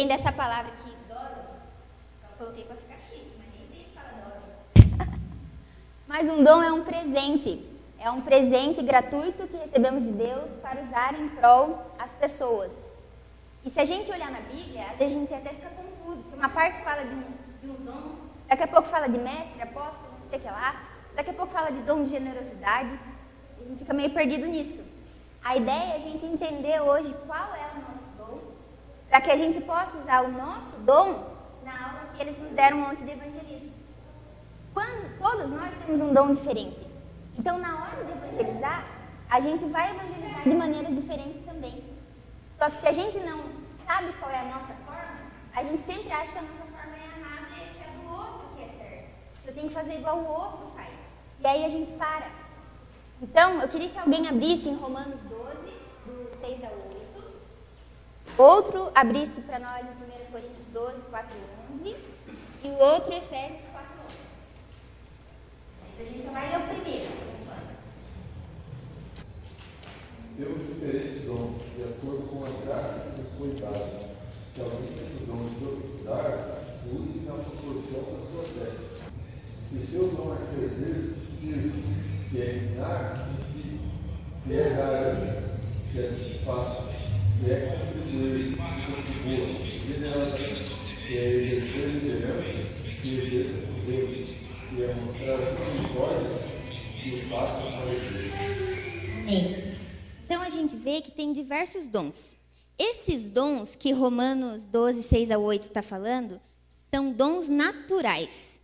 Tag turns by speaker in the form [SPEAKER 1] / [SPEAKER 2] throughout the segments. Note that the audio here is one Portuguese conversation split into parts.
[SPEAKER 1] vem dessa palavra aqui, doro. Eu coloquei para ficar chique, mas nem sei se fala doro. Mas um dom é um presente. É um presente gratuito que recebemos de Deus para usar em prol as pessoas. E se a gente olhar na Bíblia, às vezes a gente até fica confuso, porque uma parte fala de uns dons, daqui a pouco fala de mestre, apóstolo, não sei o que lá, daqui a pouco fala de dom de generosidade, e a gente fica meio perdido nisso. A ideia é a gente entender hoje qual é o nosso dom, para que a gente possa usar o nosso dom na aula que eles nos deram ontem de evangelismo. Todos nós temos um dom diferente. Então, na hora de evangelizar, a gente vai evangelizar de maneiras diferentes também. Só que se a gente não sabe qual é a nossa forma, a gente sempre acha que a nossa forma é errada e que a do outro que é certa. Eu tenho que fazer igual o outro faz. E aí a gente para. Então, eu queria que alguém abrisse em Romanos 12, do 6 ao 8. Outro abrisse para nós em 1 Coríntios 12, 4 e 11. E o outro, Efésios 4, 11. Mas a gente só vai ler o primeiro.
[SPEAKER 2] Temos diferentes dons, de acordo com a graça que nos foi dada. Se alguém tem o dom de profetizar, use na proporção da sua fé. Se o seu dom é servir, se é ensinar, se é dar, que é fácil, se é contribuir, contribua, generosamente, se é exercer liderança, se exerça com Deus, se é mostrar misericórdia, que o faça com alegria.
[SPEAKER 1] Amém. Então a gente vê que tem diversos dons. Esses dons que Romanos 12, 6 a 8 está falando, são dons naturais.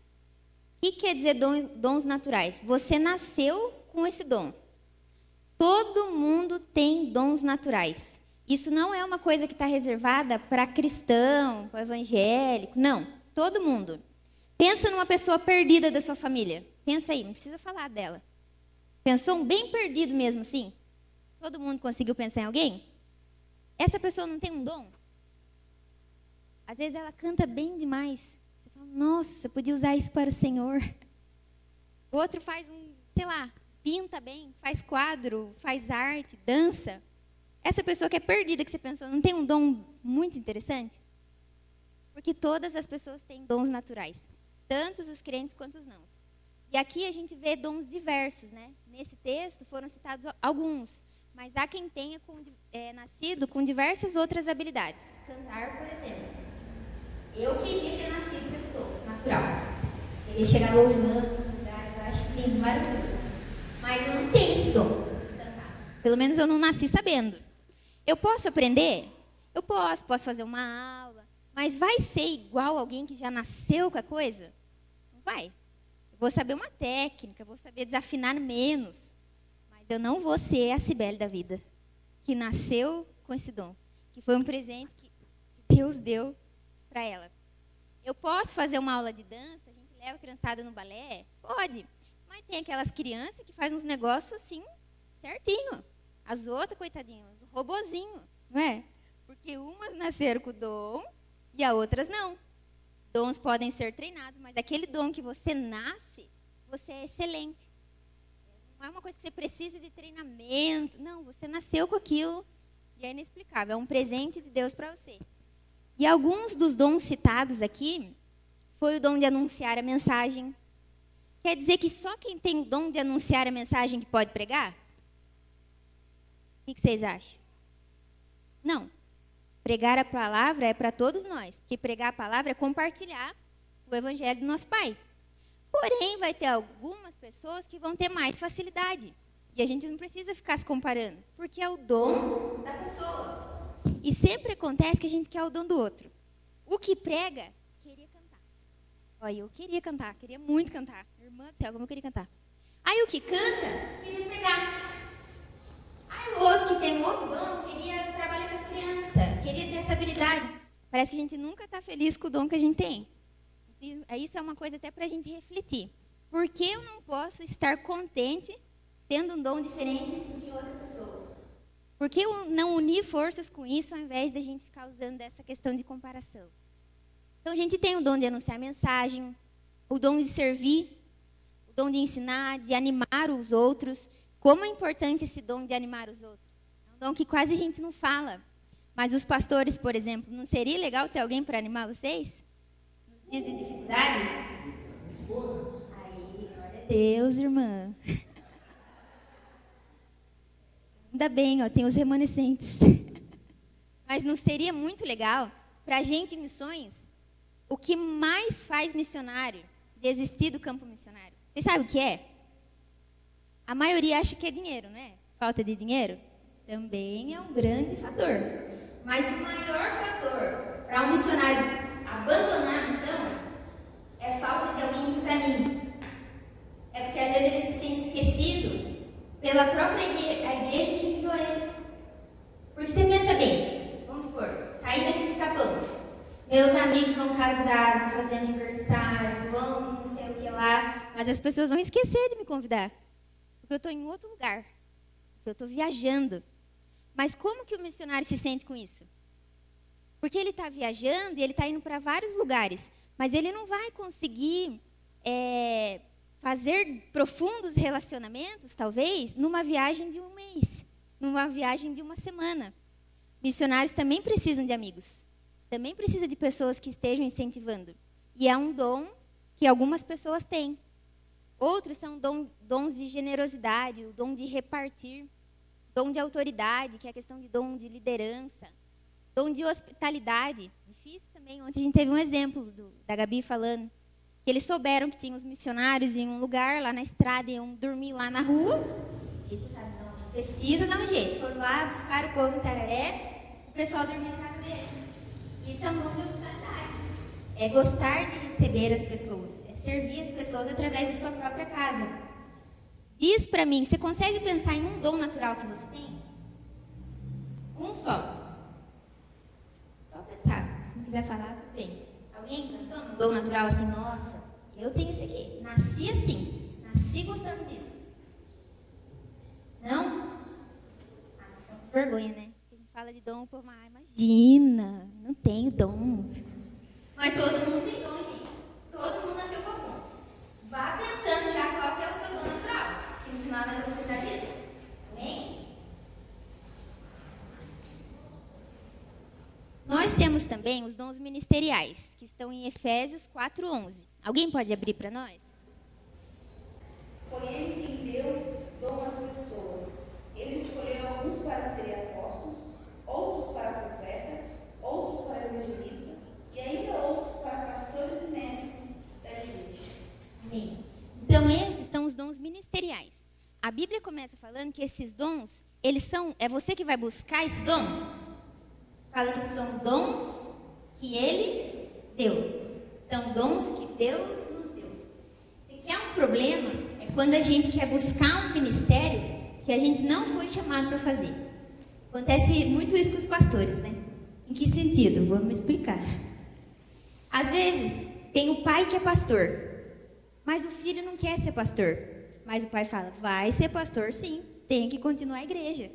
[SPEAKER 1] O que quer dizer dons naturais? Você nasceu com esse dom. Todo mundo tem dons naturais. Isso não é uma coisa que está reservada para cristão, para evangélico. Não, todo mundo. Pensa numa pessoa perdida da sua família. Pensa aí, não precisa falar dela. Pensou um bem perdido mesmo assim? Todo mundo conseguiu pensar em alguém? Essa pessoa não tem um dom? Às vezes ela canta bem demais. Você fala, nossa, podia usar isso para o Senhor. O outro faz pinta bem, faz quadro, faz arte, dança. Essa pessoa que é perdida, que você pensou, não tem um dom muito interessante? Porque todas as pessoas têm dons naturais. Tanto os crentes quanto os nãos. E aqui a gente vê dons diversos, né? Nesse texto foram citados alguns. Mas há quem tenha nascido com diversas outras habilidades. Cantar, por exemplo. Eu queria ter nascido com esse dom natural. Queria chegar louvando nas lugares, acho lindo, maravilhoso. Mas eu não tenho esse dom de cantar. Pelo menos eu não nasci sabendo. Eu posso aprender? Eu posso fazer uma aula. Mas vai ser igual alguém que já nasceu com a coisa? Não vai. Eu vou saber uma técnica, vou saber desafinar menos. Eu não vou ser a Cibele da vida, que nasceu com esse dom, que foi um presente que Deus deu para ela. Eu posso fazer uma aula de dança, a gente leva a criançada no balé? Pode, mas tem aquelas crianças que fazem uns negócios assim, certinho. As outras, coitadinhas, um robozinho, não é? Porque umas nasceram com o dom e as outras não. Dons podem ser treinados, mas aquele dom que você nasce, você é excelente. Não é uma coisa que você precisa de treinamento. Não, você nasceu com aquilo e é inexplicável. É um presente de Deus para você. E alguns dos dons citados aqui foi o dom de anunciar a mensagem. Quer dizer que só quem tem o dom de anunciar a mensagem que pode pregar? O que vocês acham? Não. Pregar a palavra é para todos nós. Porque pregar a palavra é compartilhar o evangelho do nosso Pai. Porém, vai ter algumas pessoas que vão ter mais facilidade. E a gente não precisa ficar se comparando, porque é o dom da pessoa. E sempre acontece que a gente quer o dom do outro. O que prega, queria cantar. Olha, eu queria cantar, queria muito cantar. Irmã do céu, como eu queria cantar. Aí o que canta, queria pregar. Aí o outro que tem um outro dom, queria trabalhar com as crianças, queria ter essa habilidade. Parece que a gente nunca está feliz com o dom que a gente tem. Isso é uma coisa até para a gente refletir. Por que eu não posso estar contente tendo um dom diferente que outra pessoa? Por que eu não unir forças com isso ao invés de a gente ficar usando essa questão de comparação? Então a gente tem o dom de anunciar a mensagem, o dom de servir, o dom de ensinar, de animar os outros. Como é importante esse dom de animar os outros? É um dom que quase a gente não fala. Mas os pastores, por exemplo, não seria legal ter alguém para animar vocês? Nos dias de dificuldade?
[SPEAKER 2] Minha esposa.
[SPEAKER 1] Aí, glória a Deus, irmã. Ainda bem, ó, tem os remanescentes. Mas não seria muito legal para a gente em missões? O que mais faz missionário desistir do campo missionário? Vocês sabem o que é? A maioria acha que é dinheiro, não é? Falta de dinheiro? Também é um grande fator. Mas o maior fator para um missionário abandonar a missão é falta de alguém que desanime. É porque às vezes ele se sente esquecido pela própria igreja que enviou eles. Porque você pensa bem, vamos supor, sair daqui de Capão, meus amigos vão casar, vão fazer aniversário, vão não sei o que lá, mas as pessoas vão esquecer de me convidar, porque eu estou em outro lugar, porque eu estou viajando. Mas como que o missionário se sente com isso? Porque ele está viajando e ele está indo para vários lugares, mas ele não vai conseguir fazer profundos relacionamentos, talvez, numa viagem de um mês, numa viagem de uma semana. Missionários também precisam de amigos, também precisam de pessoas que estejam incentivando. E é um dom que algumas pessoas têm. Outros são dons de generosidade, o dom de repartir, dom de autoridade, que é a questão de dom de liderança, dom de hospitalidade. Difícil também. Ontem a gente teve um exemplo da Gabi falando que eles souberam que tinham os missionários em um lugar, lá na estrada, iam dormir lá na rua. E eles pensaram, não, precisa dar um jeito. Foram lá, buscaram o povo em Tararé, o pessoal dormia na casa deles. Isso é um dom de hospitalidade. É gostar de receber as pessoas, é servir as pessoas através da sua própria casa. Diz para mim, você consegue pensar em um dom natural que você tem? Um só. Só pensar. Se não quiser falar, tudo bem. Alguém pensou num dom natural assim, nossa, eu tenho esse aqui. Nasci assim. Nasci gostando disso. Não? Ah, vocês estão com vergonha, né? Porque a gente fala de dom, o povo, imagina, não tenho dom. Mas todo mundo tem dom, gente. Todo mundo nasceu com algum. Vá pensando já qual que é o seu dom natural. Que no final nós vamos precisar disso. Amém? Nós temos também os dons ministeriais, que estão em Efésios 4:11. Alguém pode abrir para nós?
[SPEAKER 3] Foi ele quem deu dom às pessoas. Ele escolheu alguns para serem apóstolos, outros para profeta, outros para evangelista e ainda outros para pastores e mestres da igreja.
[SPEAKER 1] Amém. Então, esses são os dons ministeriais. A Bíblia começa falando que esses dons, eles são... É você que vai buscar esse dom? Fala que são dons que Ele deu. São dons que Deus nos deu. Se quer um problema, é quando a gente quer buscar um ministério que a gente não foi chamado para fazer. Acontece muito isso com os pastores, né? Em que sentido? Vou me explicar. Às vezes, tem o pai que é pastor, mas o filho não quer ser pastor. Mas o pai fala, vai ser pastor sim, tem que continuar a igreja.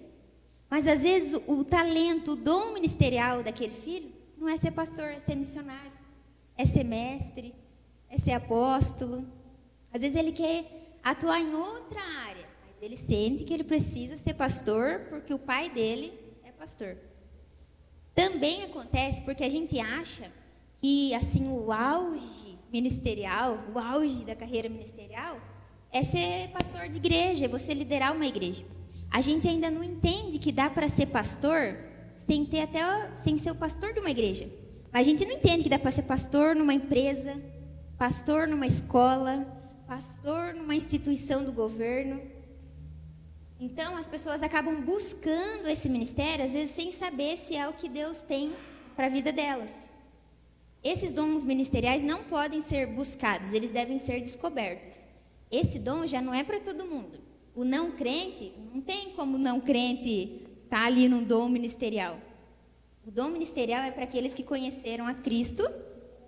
[SPEAKER 1] Mas às vezes o talento, o dom ministerial daquele filho não é ser pastor, é ser missionário, é ser mestre, é ser apóstolo. Às vezes ele quer atuar em outra área, mas ele sente que ele precisa ser pastor porque o pai dele é pastor. Também acontece porque a gente acha que assim, o auge ministerial, o auge da carreira ministerial é ser pastor de igreja, é você liderar uma igreja. A gente ainda não entende que dá para ser pastor sem ser o pastor de uma igreja. Mas a gente não entende que dá para ser pastor numa empresa, pastor numa escola, pastor numa instituição do governo. Então, as pessoas acabam buscando esse ministério, às vezes sem saber se é o que Deus tem para a vida delas. Esses dons ministeriais não podem ser buscados, eles devem ser descobertos. Esse dom já não é para todo mundo. O não crente, não tem como não crente estar ali no dom ministerial. O dom ministerial é para aqueles que conheceram a Cristo,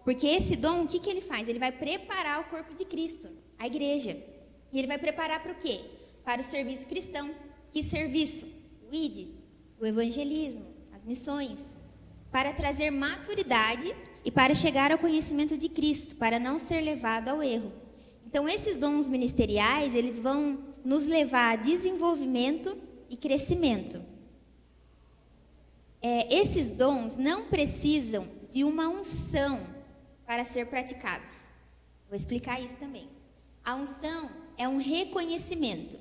[SPEAKER 1] porque esse dom, o que ele faz? Ele vai preparar o corpo de Cristo, a igreja. E ele vai preparar para o quê? Para o serviço cristão. Que serviço? O ID, o evangelismo, as missões. Para trazer maturidade e para chegar ao conhecimento de Cristo, para não ser levado ao erro. Então, esses dons ministeriais, eles vão nos levar a desenvolvimento e crescimento. esses dons não precisam de uma unção para ser praticados. Vou explicar isso também. A unção é um reconhecimento.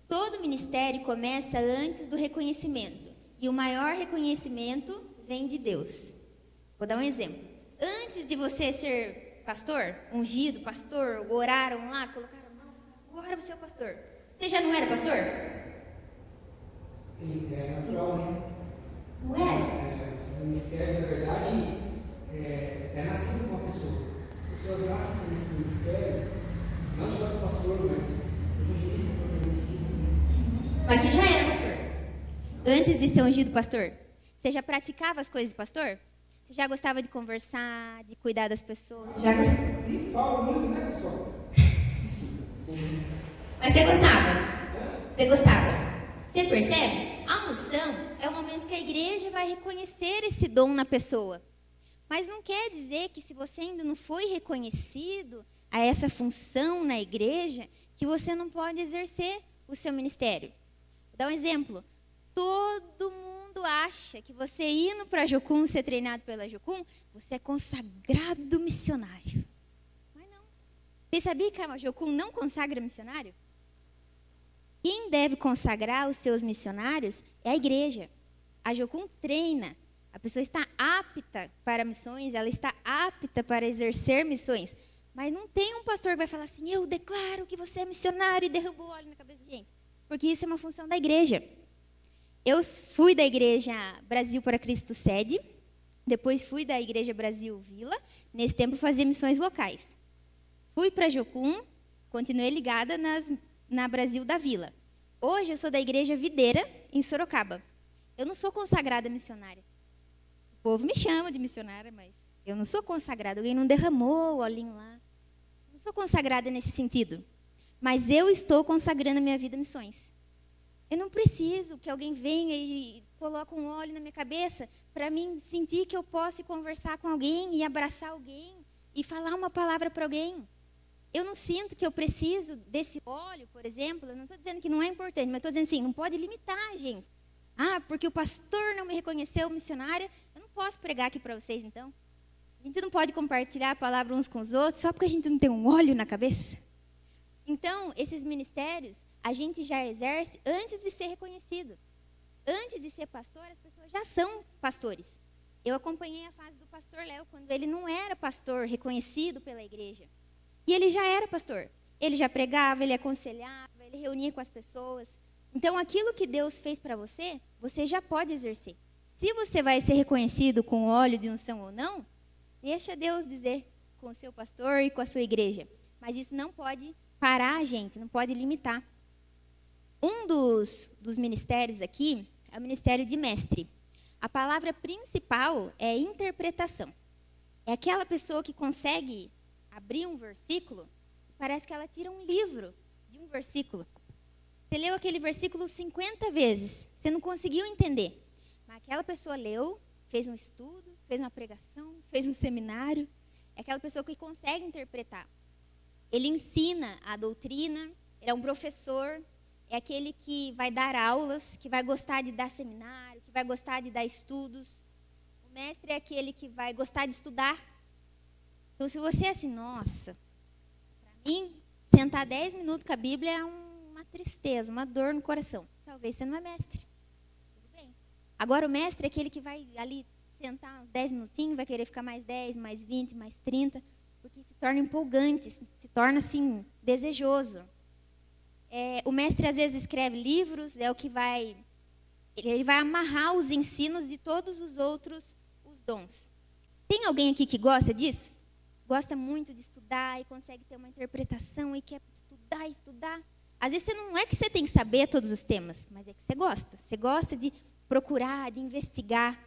[SPEAKER 1] Todo ministério começa antes do reconhecimento. E o maior reconhecimento vem de Deus. Vou dar um exemplo. Antes de você ser pastor, ungido, pastor, oraram lá, colocaram a mão, agora você é o pastor. Você já não era pastor?
[SPEAKER 4] É natural, né?
[SPEAKER 1] Não era?
[SPEAKER 4] Os ministérios, na verdade, é nascido com uma pessoa. As pessoas nascem nesse ministério, não só com pastor, mas evangelista, propriamente dito.
[SPEAKER 1] Mas você já era pastor? Antes de ser ungido pastor? Você já praticava as coisas de pastor? Você já gostava de conversar, de cuidar das pessoas? Você já gostava?
[SPEAKER 4] Nem falo muito, né, pessoal?
[SPEAKER 1] Mas você gostava? Você gostava? Você percebe? A unção é o momento que a igreja vai reconhecer esse dom na pessoa. Mas não quer dizer que se você ainda não foi reconhecido a essa função na igreja, que você não pode exercer o seu ministério. Vou dar um exemplo. Todo mundo acha que você indo para a Jocum, ser treinado pela Jocum, você é consagrado missionário. Mas não. Você sabia que a Jocum não consagra missionário? Quem deve consagrar os seus missionários é a igreja. A Jocum treina. A pessoa está apta para missões, ela está apta para exercer missões. Mas não tem um pastor que vai falar assim, eu declaro que você é missionário e derrubou óleo na cabeça de gente. Porque isso é uma função da igreja. Eu fui da igreja Brasil para Cristo Sede, depois fui da igreja Brasil Vila, nesse tempo fazia missões locais. Fui para Jocum, continuei ligada na Brasil da Vila. Hoje eu sou da igreja Videira, em Sorocaba. Eu não sou consagrada missionária. O povo me chama de missionária, mas eu não sou consagrada. Alguém não derramou o olhinho lá. Eu não sou consagrada nesse sentido. Mas eu estou consagrando a minha vida a missões. Eu não preciso que alguém venha e coloque um óleo na minha cabeça para mim sentir que eu posso conversar com alguém e abraçar alguém e falar uma palavra para alguém. Eu não sinto que eu preciso desse óleo, por exemplo. Eu não estou dizendo que não é importante, mas estou dizendo assim, não pode limitar, gente. Ah, porque o pastor não me reconheceu missionária, eu não posso pregar aqui para vocês, então. A gente não pode compartilhar a palavra uns com os outros só porque a gente não tem um óleo na cabeça. Então, esses ministérios, a gente já exerce antes de ser reconhecido. Antes de ser pastor, as pessoas já são pastores. Eu acompanhei a fase do pastor Léo, quando ele não era pastor reconhecido pela igreja. E ele já era pastor. Ele já pregava, ele aconselhava, ele reunia com as pessoas. Então, aquilo que Deus fez para você, você já pode exercer. Se você vai ser reconhecido com óleo de unção ou não, deixa Deus dizer com o seu pastor e com a sua igreja. Mas isso não pode parar a gente, não pode limitar. Um dos ministérios aqui é o ministério de mestre. A palavra principal é interpretação. É aquela pessoa que consegue abrir um versículo e parece que ela tira um livro de um versículo. Você leu aquele versículo 50 vezes, você não conseguiu entender. Mas aquela pessoa leu, fez um estudo, fez uma pregação, fez um seminário. É aquela pessoa que consegue interpretar. Ele ensina a doutrina, ele é um professor, é aquele que vai dar aulas, que vai gostar de dar seminário, que vai gostar de dar estudos. O mestre é aquele que vai gostar de estudar. Então, se você é assim, nossa, para mim, sentar 10 minutos com a Bíblia é uma tristeza, uma dor no coração. Talvez você não é mestre. Tudo bem. Agora, o mestre é aquele que vai ali sentar uns 10 minutinhos, vai querer ficar mais 10, mais 20, mais 30, porque se torna empolgante, se torna, assim, desejoso. O mestre, às vezes, escreve livros, é o que ele vai amarrar os ensinos de todos os outros, os dons. Tem alguém aqui que gosta disso? Gosta muito de estudar e consegue ter uma interpretação e quer estudar. Às vezes não é que você tem que saber todos os temas, mas é que você gosta. Você gosta de procurar, de investigar.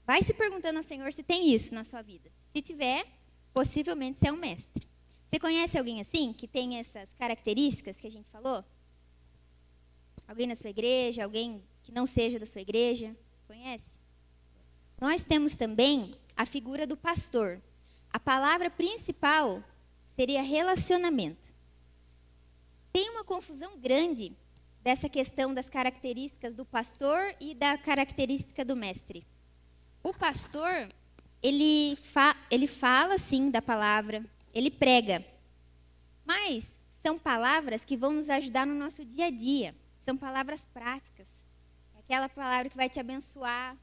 [SPEAKER 1] Vai se perguntando ao Senhor se tem isso na sua vida. Se tiver, possivelmente você é um mestre. Você conhece alguém assim, que tem essas características que a gente falou? Alguém na sua igreja, alguém que não seja da sua igreja? Conhece? Nós temos também a figura do pastor. A palavra principal seria relacionamento. Tem uma confusão grande dessa questão das características do pastor e da característica do mestre. O pastor, ele fala, sim, da palavra, ele prega. Mas são palavras que vão nos ajudar no nosso dia a dia. São palavras práticas. É aquela palavra que vai te abençoar.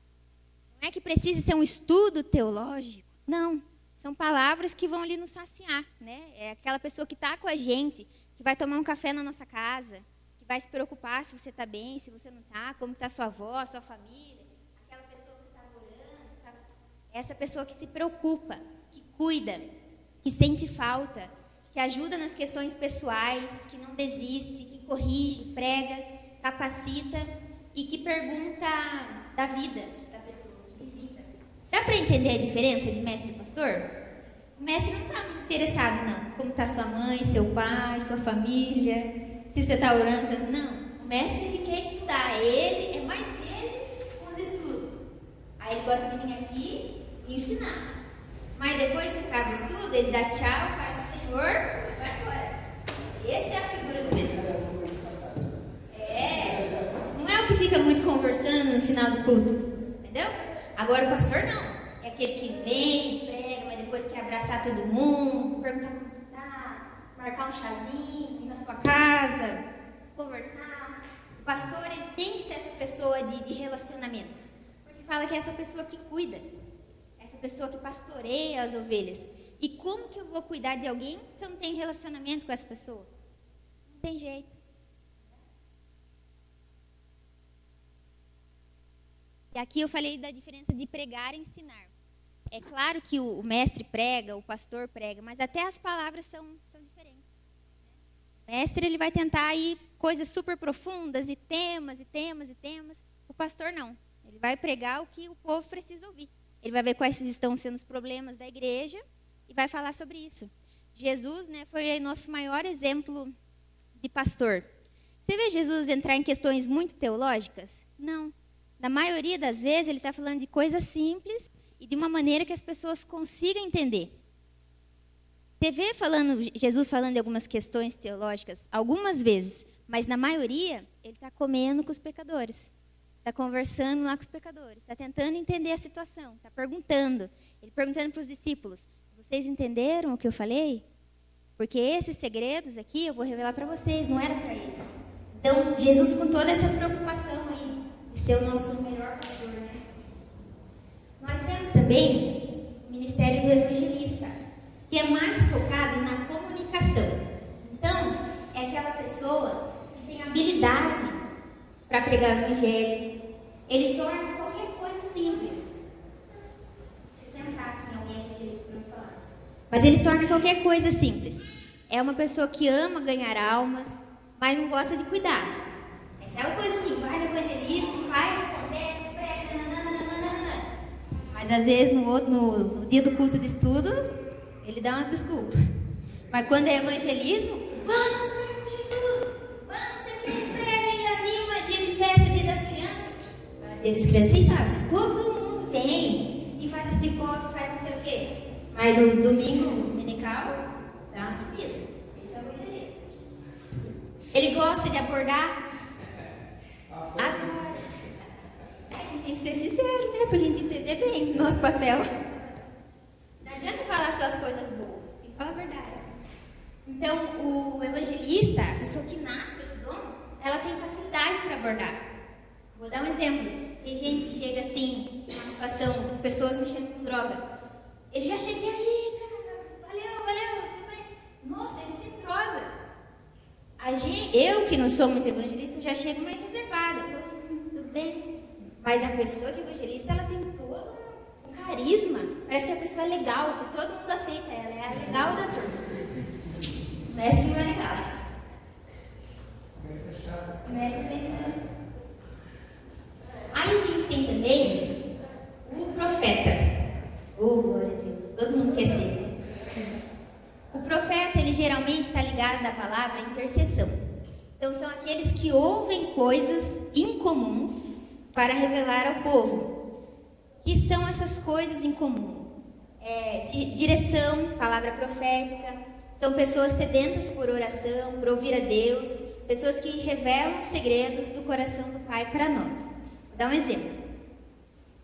[SPEAKER 1] Não é que precise ser um estudo teológico. Não. São palavras que vão ali nos saciar, né? É aquela pessoa que está com a gente, que vai tomar um café na nossa casa, que vai se preocupar se você está bem, se você não está, como está sua avó, sua família. Aquela pessoa que está orando. Essa pessoa que se preocupa, que cuida, que sente falta, que ajuda nas questões pessoais, que não desiste, que corrige, prega, capacita e que pergunta da vida da pessoa que visita. Dá para entender a diferença de mestre e pastor? O mestre não está muito interessado, não. Como está sua mãe, seu pai, sua família, se você está orando, você... não. O mestre, ele quer estudar. Ele, é mais ele com os estudos. Aí ele gosta de vir aqui e ensinar. Mas depois que acaba o estudo, ele dá tchau, faz o Senhor, vai embora. Essa é a figura do mestre. Não é o que fica muito conversando no final do culto, entendeu? Agora o pastor não. É aquele que vem, prega, mas depois quer abraçar todo mundo, perguntar como tu tá, marcar um chazinho na sua casa, conversar. O pastor, ele tem que ser essa pessoa de relacionamento. Porque fala que é essa pessoa que cuida. Essa pessoa que pastoreia as ovelhas. E como que eu vou cuidar de alguém se eu não tenho relacionamento com essa pessoa? Não tem jeito. E aqui eu falei da diferença de pregar e ensinar. É claro que o mestre prega, o pastor prega, mas até as palavras são diferentes. O mestre, ele vai tentar ir coisas super profundas e temas e temas e temas. O pastor não. Ele vai pregar o que o povo precisa ouvir. Ele vai ver quais estão sendo os problemas da igreja e vai falar sobre isso. Jesus, né, foi o nosso maior exemplo de pastor. Você vê Jesus entrar em questões muito teológicas? Não. Na maioria das vezes, ele está falando de coisas simples e de uma maneira que as pessoas consigam entender. Você vê Jesus falando de algumas questões teológicas, algumas vezes, mas na maioria, ele está comendo com os pecadores. Está conversando lá com os pecadores, está tentando entender a situação, está perguntando. Ele perguntando para os discípulos, vocês entenderam o que eu falei? Porque esses segredos aqui eu vou revelar para vocês, não era para eles. Então, Jesus com toda essa preocupação aí, de ser o nosso melhor pastor, né? Nós temos também o ministério do evangelista, que é mais focado na comunicação. Então, é aquela pessoa que tem habilidade para pregar o evangelho. Ele torna qualquer coisa simples. Deixa eu pensar aqui em alguém evangelista para me falar. Mas ele torna qualquer coisa simples. É uma pessoa que ama ganhar almas, mas não gosta de cuidar. É aquela coisa assim, vai no evangelismo, faz, acontece, prega, nananana. Mas às vezes no dia do culto de estudo, ele dá umas desculpas. Mas quando é evangelismo, vamos, Jesus, vamos, você prega e anima, dia de festa, dia das crianças. Dia das crianças, vocês sabem, todo mundo vem e faz as pipocas, faz não sei o quê. Mas no domingo, dominical, dá uma subida. Esse é o evangelista. Ele gosta de abordar. Agora. Tem que ser sincero, né? Pra gente entender bem o nosso papel. Não adianta falar só as coisas boas. Tem que falar a verdade. Então, o evangelista, a pessoa que nasce com esse dom, ela tem facilidade para abordar. Vou dar um exemplo. Tem gente que chega assim, numa situação, com pessoas mexendo com droga. Ele já chega aí, cara, valeu, tudo bem. Nossa, ele se entrosa. Eu, que não sou muito evangelista, já chego mais reservada. Tudo bem? Mas a pessoa que é evangelista, ela tem todo um carisma. Parece que a pessoa é legal, que todo mundo aceita ela. É a legal da turma. O mestre não é legal. O mestre é legal. Aí a gente tem também o profeta. Oh, glória a Deus. Todo mundo quer ser. O profeta, ele geralmente está ligado à palavra intercessão. Então, são aqueles que ouvem coisas incomuns para revelar ao povo. Que são essas coisas incomuns? Direção, palavra profética. São pessoas sedentas por oração, por ouvir a Deus. Pessoas que revelam os segredos do coração do Pai para nós. Vou dar um exemplo.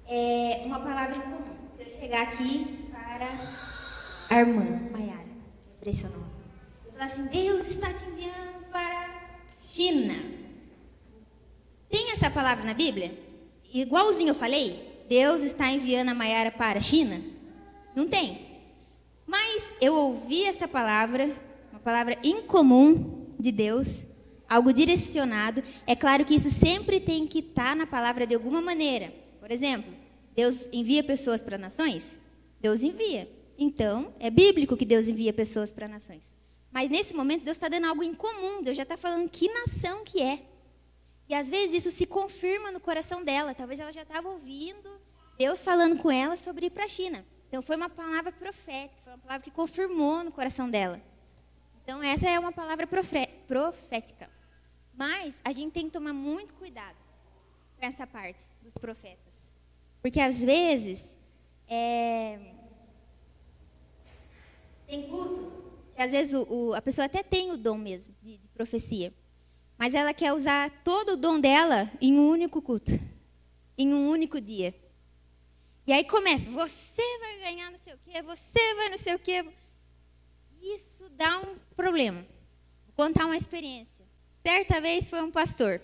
[SPEAKER 1] é uma palavra em comum. Se eu chegar aqui para a irmã Maiara, por esse nome, eu falar assim, Deus está te enviando para a China. Tem essa palavra na Bíblia? Igualzinho eu falei, Deus está enviando a Maiara para a China? Não tem. Mas eu ouvi essa palavra, uma palavra incomum de Deus, algo direcionado. É claro que isso sempre tem que estar na palavra de alguma maneira. Por exemplo, Deus envia pessoas para nações? Deus envia. Então, é bíblico que Deus envia pessoas para nações. Mas nesse momento, Deus está dando algo incomum. Deus já está falando que nação que é. E às vezes isso se confirma no coração dela. Talvez ela já estava ouvindo Deus falando com ela sobre ir para a China. Então, foi uma palavra profética, foi uma palavra que confirmou no coração dela. Então, essa é uma palavra profética. Mas a gente tem que tomar muito cuidado com essa parte dos profetas. Porque, às vezes, tem culto, que às vezes a pessoa até tem o dom mesmo de profecia. Mas ela quer usar todo o dom dela em um único culto, em um único dia. E aí começa, você vai ganhar não sei o quê, você vai não sei o quê. Isso dá um problema. Vou contar uma experiência. Certa vez foi um pastor.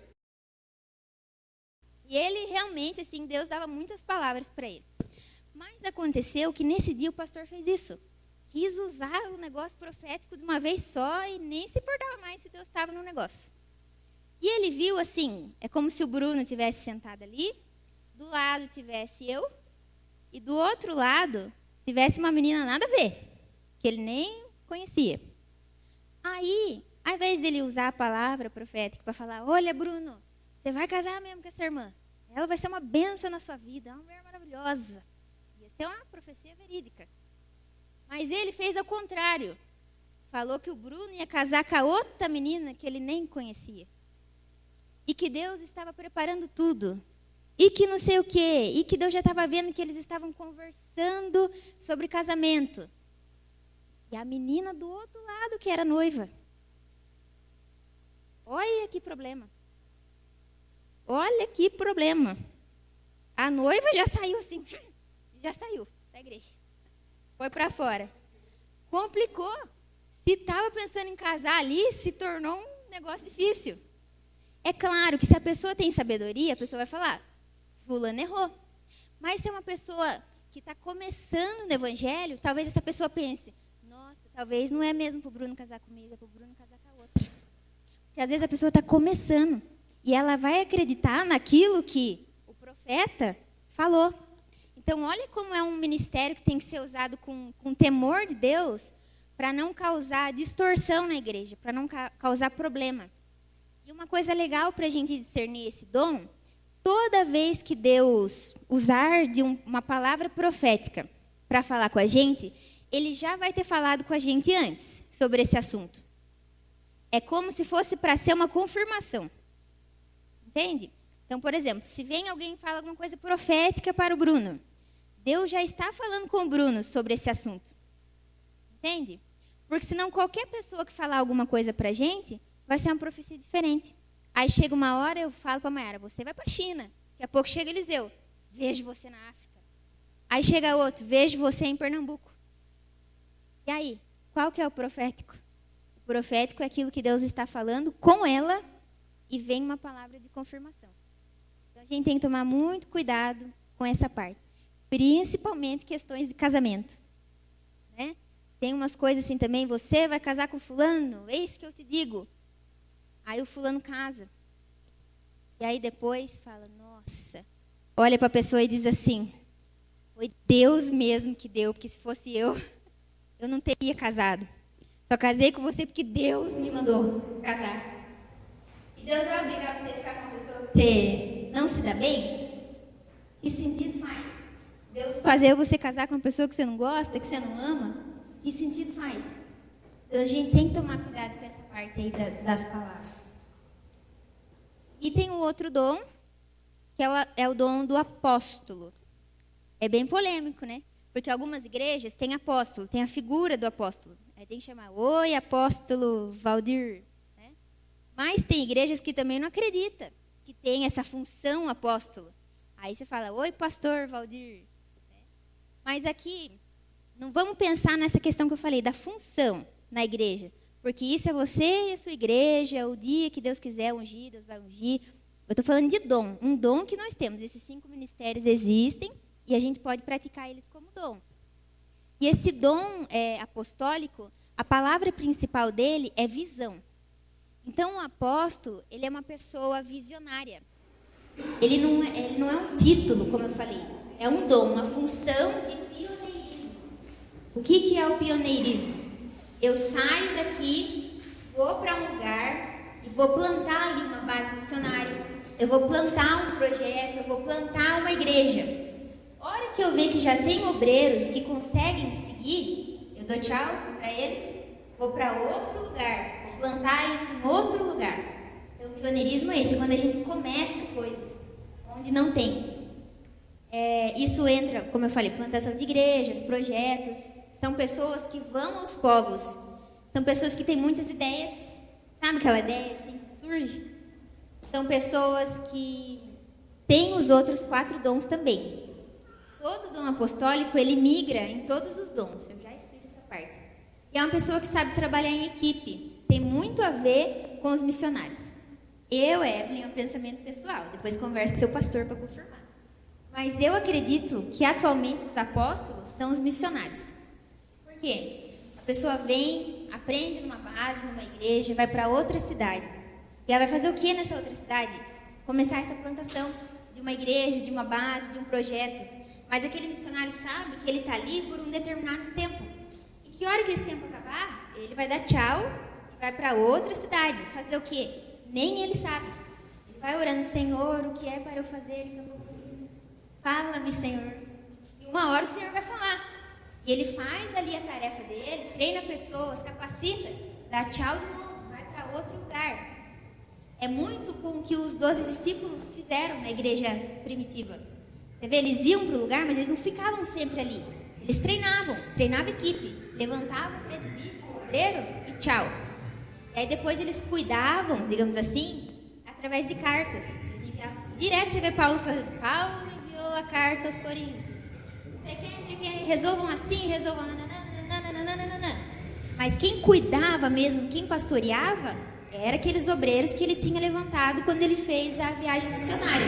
[SPEAKER 1] E ele realmente, assim, Deus dava muitas palavras para ele. Mas aconteceu que nesse dia o pastor fez isso. Quis usar o negócio profético de uma vez só e nem se importava mais se Deus estava no negócio. E ele viu assim, é como se o Bruno tivesse sentado ali, do lado tivesse eu, e do outro lado tivesse uma menina nada a ver, que ele nem conhecia. Aí, ao invés dele usar a palavra profética para falar, olha, Bruno, você vai casar mesmo com essa irmã. Ela vai ser uma bênção na sua vida, é uma mulher maravilhosa. Ia ser uma profecia verídica. Mas ele fez ao contrário. Falou que o Bruno ia casar com a outra menina que ele nem conhecia. E que Deus estava preparando tudo. E que não sei o quê. E que Deus já estava vendo que eles estavam conversando sobre casamento. E a menina do outro lado que era noiva. Olha que problema. Olha que problema. A noiva já saiu assim. Já saiu da igreja. Foi para fora. Complicou. Se estava pensando em casar ali, se tornou um negócio difícil. É claro que se a pessoa tem sabedoria, a pessoa vai falar, fulano errou. Mas se é uma pessoa que está começando no evangelho, talvez essa pessoa pense, nossa, talvez não é mesmo para o Bruno casar comigo, é para o Bruno casar com a outra. Porque às vezes a pessoa está começando e ela vai acreditar naquilo que o profeta falou. Então, olha como é um ministério que tem que ser usado com temor de Deus para não causar distorção na igreja, para não causar problema. E uma coisa legal para a gente discernir esse dom, toda vez que Deus usar de uma palavra profética para falar com a gente, Ele já vai ter falado com a gente antes sobre esse assunto. É como se fosse para ser uma confirmação. Entende? Então, por exemplo, se vem alguém e fala alguma coisa profética para o Bruno, Deus já está falando com o Bruno sobre esse assunto. Entende? Porque senão qualquer pessoa que falar alguma coisa para a gente, vai ser uma profecia diferente. Aí chega uma hora, eu falo para a Maiara, você vai para a China. Daqui a pouco chega Eliseu, vejo você na África. Aí chega outro, vejo você em Pernambuco. E aí, qual que é o profético? O profético é aquilo que Deus está falando com ela e vem uma palavra de confirmação. Então a gente tem que tomar muito cuidado com essa parte. Principalmente questões de casamento. Né? Tem umas coisas assim também, você vai casar com fulano, eis que eu te digo. Aí o fulano casa. E aí depois fala, nossa, olha para a pessoa e diz assim, foi Deus mesmo que deu, porque se fosse eu não teria casado. Só casei com você porque Deus me mandou casar. E Deus vai obrigar você a ficar com uma pessoa que você não se dá bem? Que sentido faz? Deus fazer você casar com uma pessoa que você não gosta, que você não ama? Que sentido faz? Então, a gente tem que tomar cuidado com essa parte aí das palavras. E tem um outro dom, que é o dom do apóstolo. É bem polêmico, né? Porque algumas igrejas têm apóstolo, tem a figura do apóstolo. Aí tem que chamar, oi, apóstolo Valdir. Né? Mas tem igrejas que também não acreditam que tem essa função apóstolo. Aí você fala, oi, pastor Valdir. Mas aqui, não vamos pensar nessa questão que eu falei, da função na igreja. Porque isso é você e a sua igreja, o dia que Deus quiser ungir, Deus vai ungir. Eu estou falando de dom, um dom que nós temos. Esses 5 ministérios existem e a gente pode praticar eles como dom. E esse dom apostólico, a palavra principal dele é visão. Então, o apóstolo, ele é uma pessoa visionária. Ele não é um título, como eu falei. É um dom, uma função de pioneirismo. O que é o pioneirismo? Eu saio daqui, vou para um lugar e vou plantar ali uma base missionária. Eu vou plantar um projeto, eu vou plantar uma igreja. Hora que eu ver que já tem obreiros que conseguem seguir, eu dou tchau para eles, vou para outro lugar, vou plantar isso em outro lugar. Então, o pioneirismo é esse, quando a gente começa coisas onde não tem. Isso entra, como eu falei, plantação de igrejas, projetos. São pessoas que vão aos povos. São pessoas que têm muitas ideias. Sabe aquela ideia assim que surge? São pessoas que têm os outros 4 dons também. Todo dom apostólico, ele migra em todos os dons. Eu já explico essa parte. E é uma pessoa que sabe trabalhar em equipe. Tem muito a ver com os missionários. Eu, Evelyn, é um pensamento pessoal. Depois converso com seu pastor para confirmar. Mas eu acredito que atualmente os apóstolos são os missionários. Por quê? A pessoa vem, aprende numa base, numa igreja, vai para outra cidade. E ela vai fazer o que nessa outra cidade? Começar essa plantação de uma igreja, de uma base, de um projeto. Mas aquele missionário sabe que ele está ali por um determinado tempo. E que hora que esse tempo acabar, ele vai dar tchau e vai para outra cidade. Fazer o quê? Nem ele sabe. Ele vai orando, Senhor, o que é para eu fazer? Fala-me, Senhor. E uma hora o Senhor vai falar. E ele faz ali a tarefa dele, treina pessoas, capacita, dá tchau de novo, vai para outro lugar. É muito com o que os 12 discípulos fizeram na igreja primitiva. Você vê, eles iam para o lugar, mas eles não ficavam sempre ali. Eles treinavam equipe, levantavam o presbítero, o obreiro e tchau. E aí depois eles cuidavam, digamos assim, através de cartas. Eles enviavam direto, você vê Paulo falando, Paulo enviou a carta aos Coríntios. Não sei quem, resolvam assim, resolvam nananana. Mas quem cuidava mesmo, quem pastoreava, era aqueles obreiros que ele tinha levantado quando ele fez a viagem missionária.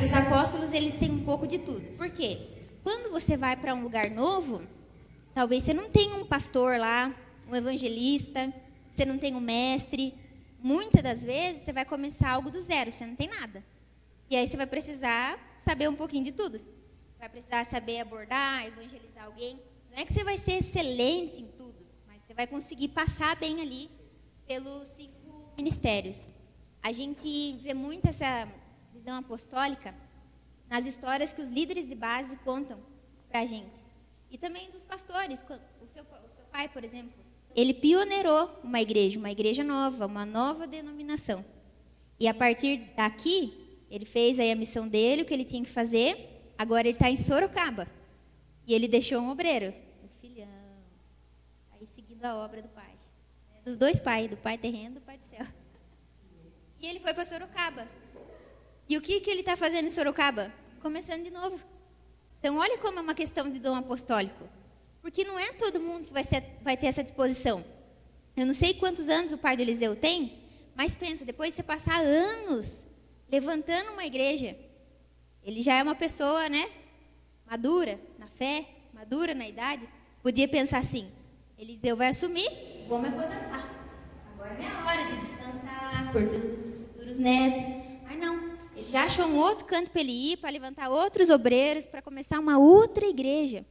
[SPEAKER 1] Os apóstolos, eles têm um pouco de tudo. Por quê? Quando você vai para um lugar novo, talvez você não tenha um pastor lá, um evangelista, você não tenha um mestre. Muitas das vezes, você vai começar algo do zero, você não tem nada. E aí você vai precisar saber um pouquinho de tudo. Você vai precisar saber abordar, evangelizar alguém. Não é que você vai ser excelente em tudo, mas você vai conseguir passar bem ali pelos 5 ministérios. A gente vê muito essa visão apostólica nas histórias que os líderes de base contam para a gente. E também dos pastores. O seu pai, por exemplo, ele pioneirou uma igreja nova, uma nova denominação. E a partir daqui, ele fez aí a missão dele, o que ele tinha que fazer. Agora ele está em Sorocaba. E ele deixou um obreiro, um filhão, aí seguindo a obra do pai. Dos 2 pais, do pai terreno e do pai do céu. E ele foi para Sorocaba. E o que ele está fazendo em Sorocaba? Começando de novo. Então, olha como é uma questão de dom apostólico. Porque não é todo mundo que vai ter essa disposição. Eu não sei quantos anos o pai do Eliseu tem, mas pensa, depois de você passar anos levantando uma igreja, ele já é uma pessoa, né, madura na fé, madura na idade, podia pensar assim, Eliseu vai assumir, vou me aposentar. Agora é minha hora de descansar, curtir os futuros netos. Mas não, ele já achou um outro canto para ele ir, para levantar outros obreiros, para começar uma outra igreja.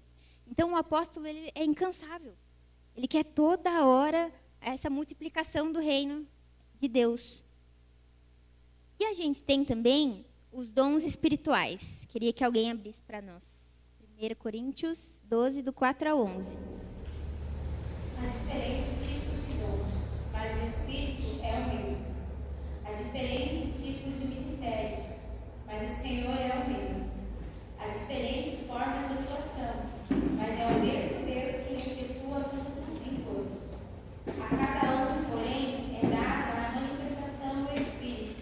[SPEAKER 1] Então, o apóstolo, ele é incansável. Ele quer toda hora essa multiplicação do reino de Deus. E a gente tem também os dons espirituais. Queria que alguém abrisse para nós. 1 Coríntios 12, do 4 a 11.
[SPEAKER 3] Há diferentes tipos de dons, mas o Espírito é o mesmo. Há diferentes tipos de ministérios, mas o Senhor é o mesmo. Há diferentes formas de atuação, mas é o mesmo Deus que efetua tudo em todos. A cada um, porém, é dada a manifestação do Espírito.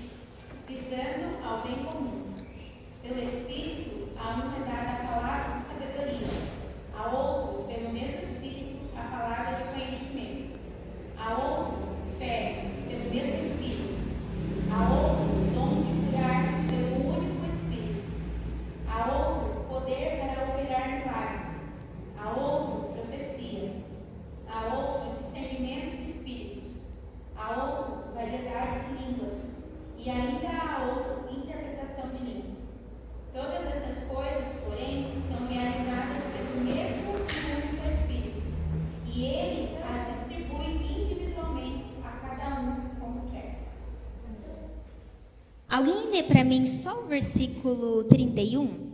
[SPEAKER 1] ler para mim só o versículo 31?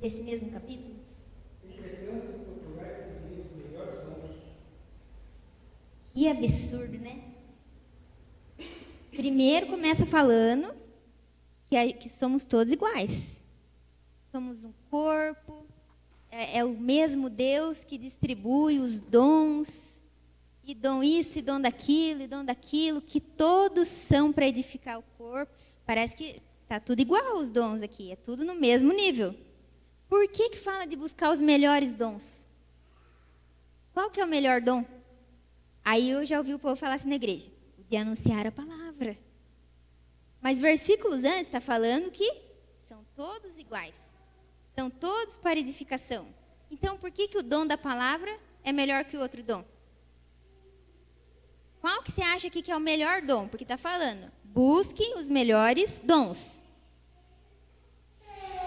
[SPEAKER 1] Desse mesmo capítulo? Que absurdo, né? Primeiro começa falando que somos todos iguais. Somos um corpo, é o mesmo Deus que distribui os dons, e dom isso, e dom daquilo, que todos são para edificar o corpo. Parece que está tudo igual os dons aqui, é tudo no mesmo nível. Por que fala de buscar os melhores dons? Qual que é o melhor dom? Aí eu já ouvi o povo falar assim na igreja, de anunciar a palavra. Mas versículos antes está falando que são todos iguais. São todos para edificação. Então, por que o dom da palavra é melhor que o outro dom? Qual que você acha aqui que é o melhor dom? Porque está falando, busque os melhores dons.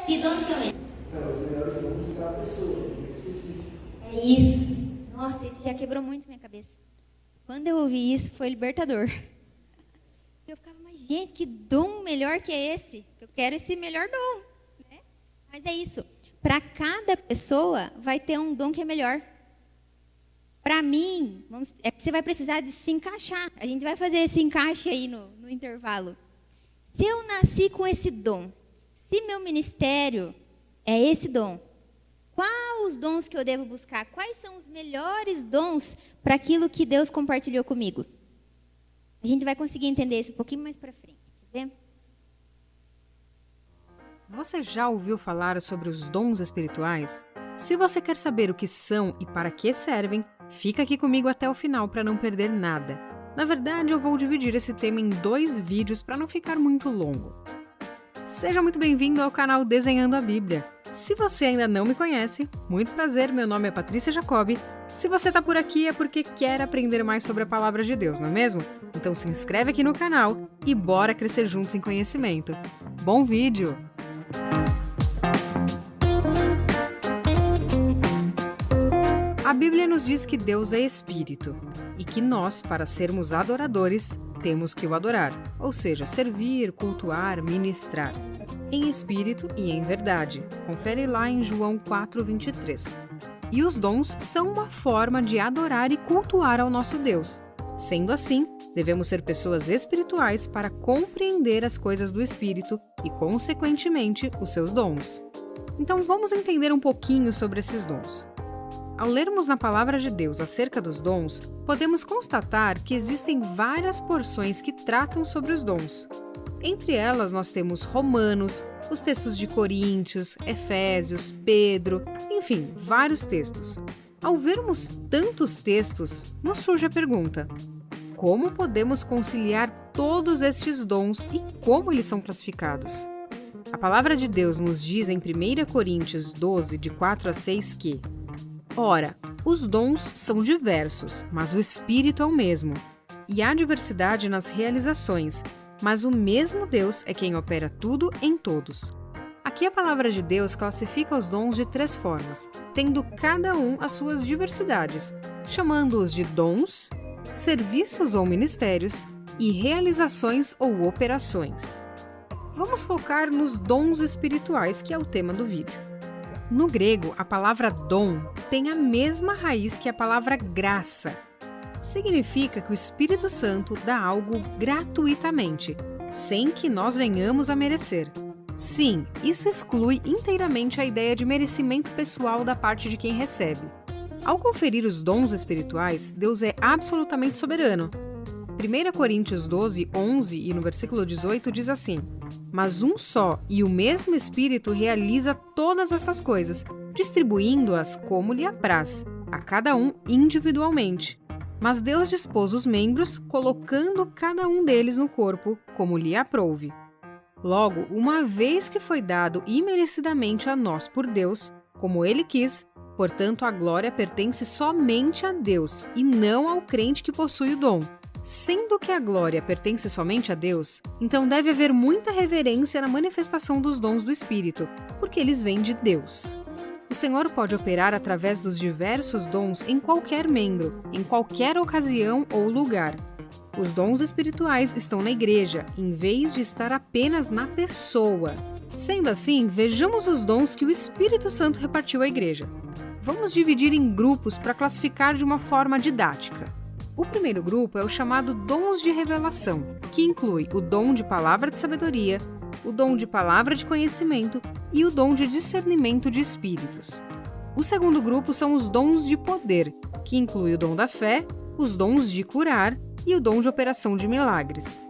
[SPEAKER 1] Que dons são esses?
[SPEAKER 5] Os melhores dons para a pessoa, específico.
[SPEAKER 1] É isso. Nossa, isso já quebrou muito minha cabeça. Quando eu ouvi isso, foi libertador. Eu ficava, mas gente, que dom melhor que é esse? Eu quero esse melhor dom. Né? Mas é isso. Para cada pessoa, vai ter um dom que é melhor. Para mim, você vai precisar de se encaixar. A gente vai fazer esse encaixe aí no intervalo. Se eu nasci com esse dom, se meu ministério é esse dom, quais os dons que eu devo buscar? Quais são os melhores dons para aquilo que Deus compartilhou comigo? A gente vai conseguir entender isso um pouquinho mais para frente. Quer ver?
[SPEAKER 6] Você já ouviu falar sobre os dons espirituais? Se você quer saber o que são e para que servem, fica aqui comigo até o final para não perder nada. Na verdade, eu vou dividir esse tema em 2 vídeos para não ficar muito longo. Seja muito bem-vindo ao canal Desenhando a Bíblia. Se você ainda não me conhece, muito prazer, meu nome é Patrícia Jacobi. Se você está por aqui é porque quer aprender mais sobre a Palavra de Deus, não é mesmo? Então se inscreve aqui no canal e bora crescer juntos em conhecimento. Bom vídeo! A Bíblia nos diz que Deus é Espírito e que nós, para sermos adoradores, temos que o adorar, ou seja, servir, cultuar, ministrar, em espírito e em verdade. Confere lá em João 4:23. E os dons são uma forma de adorar e cultuar ao nosso Deus. Sendo assim, devemos ser pessoas espirituais para compreender as coisas do Espírito e, consequentemente, os seus dons. Então vamos entender um pouquinho sobre esses dons. Ao lermos na Palavra de Deus acerca dos dons, podemos constatar que existem várias porções que tratam sobre os dons. Entre elas, nós temos Romanos, os textos de Coríntios, Efésios, Pedro, enfim, vários textos. Ao vermos tantos textos, nos surge a pergunta: como podemos conciliar todos estes dons e como eles são classificados? A Palavra de Deus nos diz em 1 Coríntios 12, de 4 a 6 que: ora, os dons são diversos, mas o Espírito é o mesmo. E há diversidade nas realizações, mas o mesmo Deus é quem opera tudo em todos. Aqui a Palavra de Deus classifica os dons de 3 formas, tendo cada um as suas diversidades, chamando-os de dons, serviços ou ministérios e realizações ou operações. Vamos focar nos dons espirituais, que é o tema do vídeo. No grego, a palavra dom tem a mesma raiz que a palavra graça. Significa que o Espírito Santo dá algo gratuitamente, sem que nós venhamos a merecer. Sim, isso exclui inteiramente a ideia de merecimento pessoal da parte de quem recebe. Ao conferir os dons espirituais, Deus é absolutamente soberano. 1 Coríntios 12, 11 e no versículo 18 diz assim: mas um só e o mesmo Espírito realiza todas estas coisas, distribuindo-as como lhe apraz, a cada um individualmente. Mas Deus dispôs os membros, colocando cada um deles no corpo, como lhe aprouve. Logo, uma vez que foi dado imerecidamente a nós por Deus, como Ele quis, portanto a glória pertence somente a Deus, e não ao crente que possui o dom. Sendo que a glória pertence somente a Deus, então deve haver muita reverência na manifestação dos dons do Espírito, porque eles vêm de Deus. O Senhor pode operar através dos diversos dons em qualquer membro, em qualquer ocasião ou lugar. os dons espirituais estão na igreja, em vez de estar apenas na pessoa. Sendo assim, vejamos os dons que o Espírito Santo repartiu à igreja. Vamos dividir em grupos para classificar de uma forma didática. O primeiro grupo é o chamado dons de revelação, que inclui o dom de palavra de sabedoria, o dom de palavra de conhecimento e o dom de discernimento de espíritos. O segundo grupo são os dons de poder, que inclui o dom da fé, os dons de curar e o dom de operação de milagres.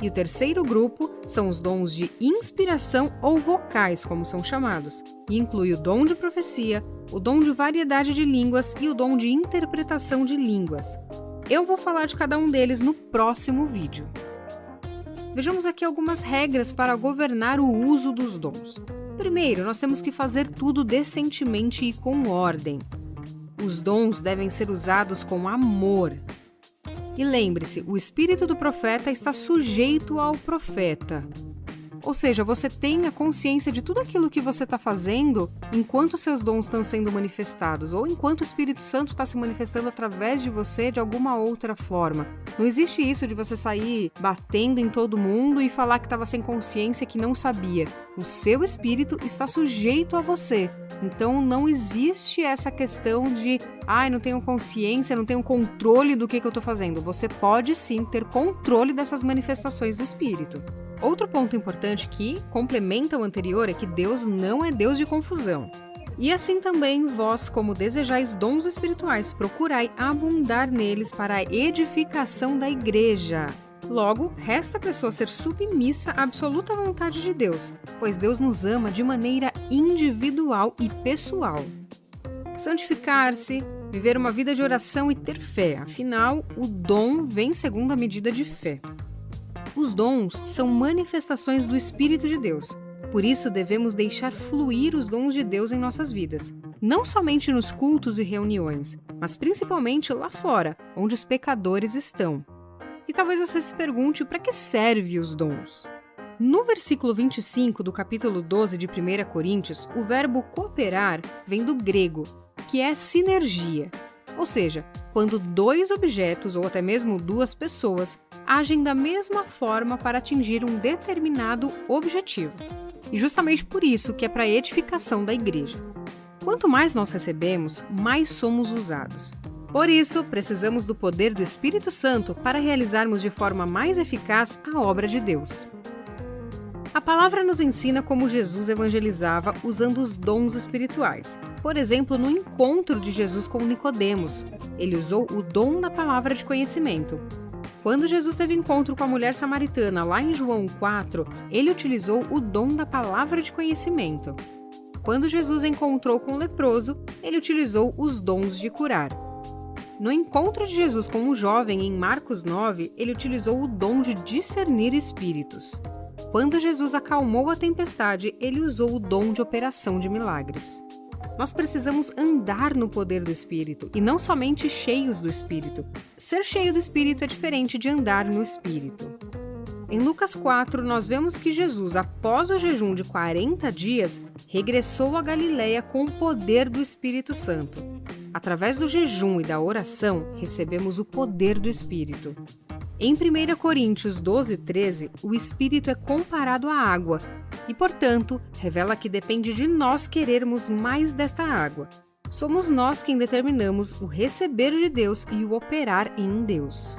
[SPEAKER 6] E o terceiro grupo são os dons de inspiração ou vocais, como são chamados, e inclui o dom de profecia, o dom de variedade de línguas e o dom de interpretação de línguas. Eu vou falar de cada um deles no próximo vídeo. Vejamos aqui algumas regras para governar o uso dos dons. Primeiro, nós temos que fazer tudo decentemente e com ordem. Os dons devem ser usados com amor. E lembre-se, o espírito do profeta está sujeito ao profeta. Ou seja, você tenha consciência de tudo aquilo que você está fazendo enquanto seus dons estão sendo manifestados ou enquanto o Espírito Santo está se manifestando através de você de alguma outra forma. Não existe isso de você sair batendo em todo mundo e falar que estava sem consciência, que não sabia. O seu espírito está sujeito a você. Então não existe essa questão de não tenho consciência, não tenho controle do que eu estou fazendo. Você pode sim ter controle dessas manifestações do espírito. Outro ponto importante que complementa o anterior é que Deus não é Deus de confusão. E assim também vós, como desejais dons espirituais, procurai abundar neles para a edificação da igreja. Logo, resta a pessoa ser submissa à absoluta vontade de Deus, pois Deus nos ama de maneira individual e pessoal. Santificar-se, viver uma vida de oração e ter fé, afinal, o dom vem segundo a medida de fé. Os dons são manifestações do Espírito de Deus. Por isso, devemos deixar fluir os dons de Deus em nossas vidas, não somente nos cultos e reuniões, mas principalmente lá fora, onde os pecadores estão. E talvez você se pergunte para que servem os dons. No versículo 25 do capítulo 12 de 1 Coríntios, o verbo cooperar vem do grego, que é sinergia. Ou seja, quando dois objetos ou até mesmo duas pessoas agem da mesma forma para atingir um determinado objetivo. E justamente por isso que é para a edificação da igreja. Quanto mais nós recebemos, mais somos usados. Por isso, precisamos do poder do Espírito Santo para realizarmos de forma mais eficaz a obra de Deus. A palavra nos ensina como Jesus evangelizava usando os dons espirituais. Por exemplo, no encontro de Jesus com Nicodemos, ele usou o dom da palavra de conhecimento. Quando Jesus teve encontro com a mulher samaritana lá em João 4, ele utilizou o dom da palavra de conhecimento. Quando Jesus encontrou com o leproso, ele utilizou os dons de curar. No encontro de Jesus com o jovem em Marcos 9, ele utilizou o dom de discernir espíritos. Quando Jesus acalmou a tempestade, ele usou o dom de operação de milagres. Nós precisamos andar no poder do Espírito e não somente cheios do Espírito. Ser cheio do Espírito é diferente de andar no Espírito. Em Lucas 4, nós vemos que Jesus, após o jejum de 40 dias, regressou a Galileia com o poder do Espírito Santo. Através do jejum e da oração, recebemos o poder do Espírito. Em 1 Coríntios 12:13, o Espírito é comparado à água e, portanto, revela que depende de nós querermos mais desta água. Somos nós quem determinamos o receber de Deus e o operar em Deus.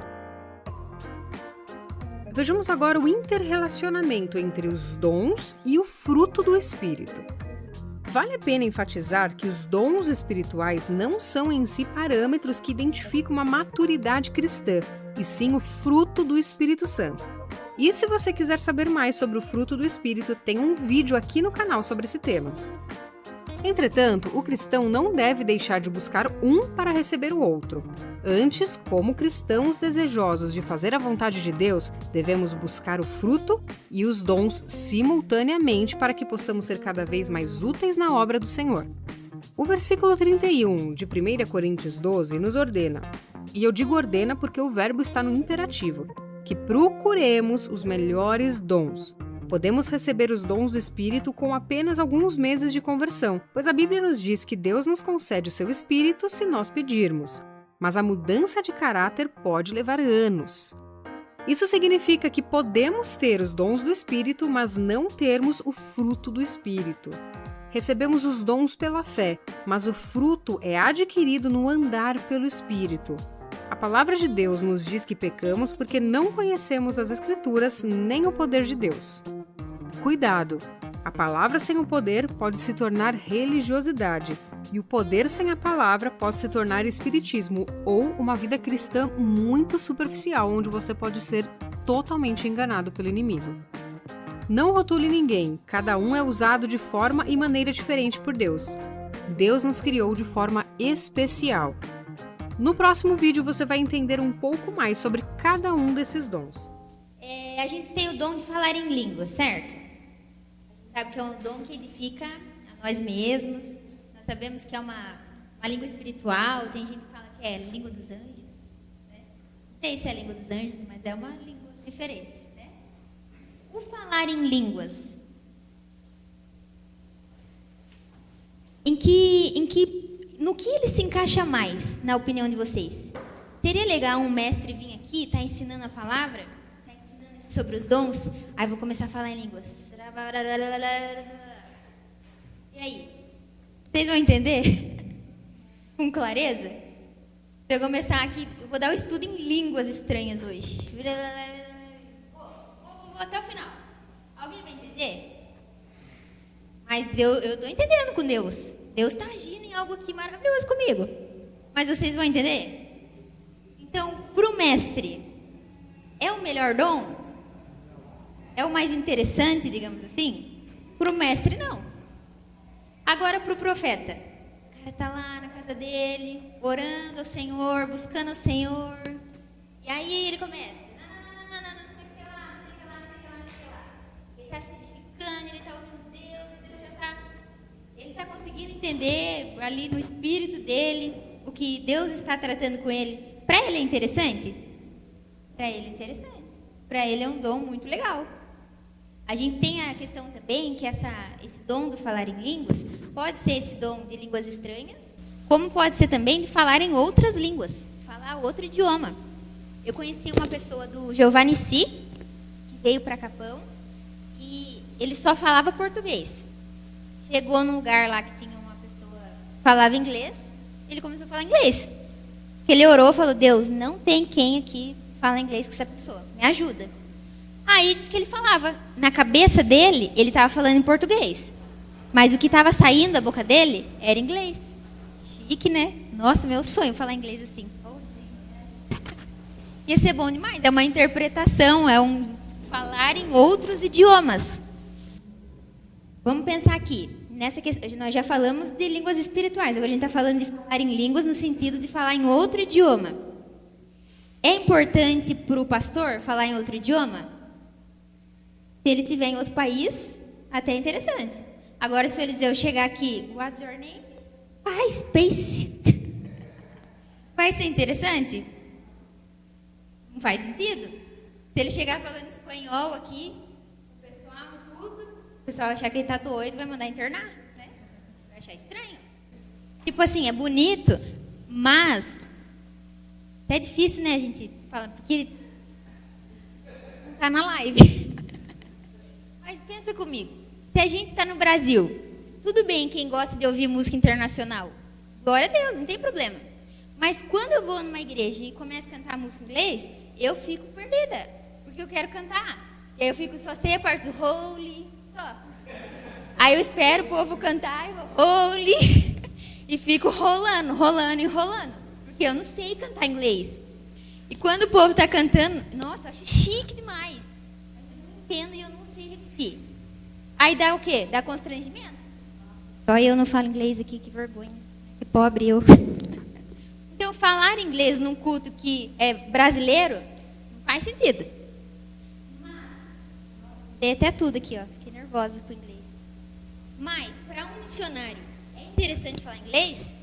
[SPEAKER 6] Vejamos agora o interrelacionamento entre os dons e o fruto do Espírito. Vale a pena enfatizar que os dons espirituais não são em si parâmetros que identificam uma maturidade cristã, e sim o fruto do Espírito Santo. E se você quiser saber mais sobre o fruto do Espírito, tem um vídeo aqui no canal sobre esse tema. Entretanto, o cristão não deve deixar de buscar um para receber o outro. Antes, como cristãos desejosos de fazer a vontade de Deus, devemos buscar o fruto e os dons simultaneamente para que possamos ser cada vez mais úteis na obra do Senhor. O versículo 31 de 1 Coríntios 12 nos ordena, e eu digo ordena porque o verbo está no imperativo, que procuremos os melhores dons. Podemos receber os dons do Espírito com apenas alguns meses de conversão, pois a Bíblia nos diz que Deus nos concede o seu Espírito se nós pedirmos. Mas a mudança de caráter pode levar anos. Isso significa que podemos ter os dons do Espírito, mas não termos o fruto do Espírito. Recebemos os dons pela fé, mas o fruto é adquirido no andar pelo Espírito. A palavra de Deus nos diz que pecamos porque não conhecemos as Escrituras nem o poder de Deus. Cuidado! A palavra sem o poder pode se tornar religiosidade, e o poder sem a palavra pode se tornar espiritismo ou uma vida cristã muito superficial, onde você pode ser totalmente enganado pelo inimigo. Não rotule ninguém, cada um é usado de forma e maneira diferente por Deus. Deus nos criou de forma especial. No próximo vídeo você vai entender um pouco mais sobre cada um desses dons.
[SPEAKER 1] A gente tem o dom de falar em línguas, certo? Sabe que é um dom que edifica a nós mesmos. Nós sabemos que é uma língua espiritual. Tem gente que fala que é língua dos anjos, né? Não sei se é a língua dos anjos, mas é uma língua diferente, né? O falar em línguas, no que ele se encaixa mais, na opinião de vocês? Seria legal um mestre vir aqui, tá ensinando a palavra, tá ensinando aqui sobre os dons, aí vou começar a falar em línguas. E aí? Vocês vão entender? Com clareza? Se eu começar aqui, eu vou dar o estudo em línguas estranhas hoje. Vou até o final. Alguém vai entender? Mas eu estou entendendo com Deus. Deus está agindo em algo aqui maravilhoso comigo. Mas vocês vão entender? Então, para o mestre, é o melhor dom? É o mais interessante, digamos assim? Para o mestre, não. Agora, para o profeta. O cara está lá na casa dele, orando ao Senhor, buscando ao Senhor. E aí ele começa. Não sei o que lá, não sei o que lá, não sei o que lá, não sei o que lá. Ele está se edificando, ele está ouvindo Deus, e Deus já está... Ele está conseguindo entender ali no espírito dele o que Deus está tratando com ele. Para ele é interessante? Para ele é interessante. Para ele é um dom muito legal. A gente tem a questão também que esse dom do falar em línguas pode ser esse dom de línguas estranhas, como pode ser também de falar em outras línguas, falar outro idioma. Eu conheci uma pessoa do Jeová Nissi, que veio para Capão, e ele só falava português. Chegou num lugar lá que tinha uma pessoa que falava inglês, ele começou a falar inglês. Ele orou e falou, Deus, não tem quem aqui fala inglês com essa pessoa, me ajuda. Aí disse que ele falava, na cabeça dele, ele estava falando em português. Mas o que estava saindo da boca dele era inglês. Chique, né? Nossa, meu sonho falar inglês assim. Ia ser bom demais. É uma interpretação, é um falar em outros idiomas. Vamos pensar aqui. Nessa questão, nós já falamos de línguas espirituais. Agora a gente está falando de falar em línguas no sentido de falar em outro idioma. É importante para o pastor falar em outro idioma? Se ele estiver em outro país, até é interessante. Agora, se o Eliseu chegar aqui, what's your name? Space. Vai ser interessante? Não faz sentido? Se ele chegar falando espanhol aqui, o pessoal no culto, o pessoal vai achar que ele está doido, vai mandar internar, né? Vai achar estranho. Tipo assim, é bonito, mas é difícil, né, a gente falar, porque ele não está na live. Mas pensa comigo, se a gente está no Brasil, tudo bem quem gosta de ouvir música internacional, glória a Deus, não tem problema. Mas quando eu vou numa igreja e começo a cantar música em inglês, eu fico perdida, porque eu quero cantar. E aí eu fico, só sei a parte do holy, só. Aí eu espero o povo cantar, e vou holy, e fico rolando, porque eu não sei cantar inglês. E quando o povo está cantando, nossa, eu acho chique demais. Mas eu não entendo e eu não sei repetir. Aí dá o quê? Dá constrangimento. Só eu não falo inglês aqui, que vergonha. Que pobre eu. Então, falar inglês num culto que é brasileiro, não faz sentido. Mas, dei até tudo aqui, ó. Fiquei nervosa com o inglês. Mas, para um missionário, é interessante falar inglês?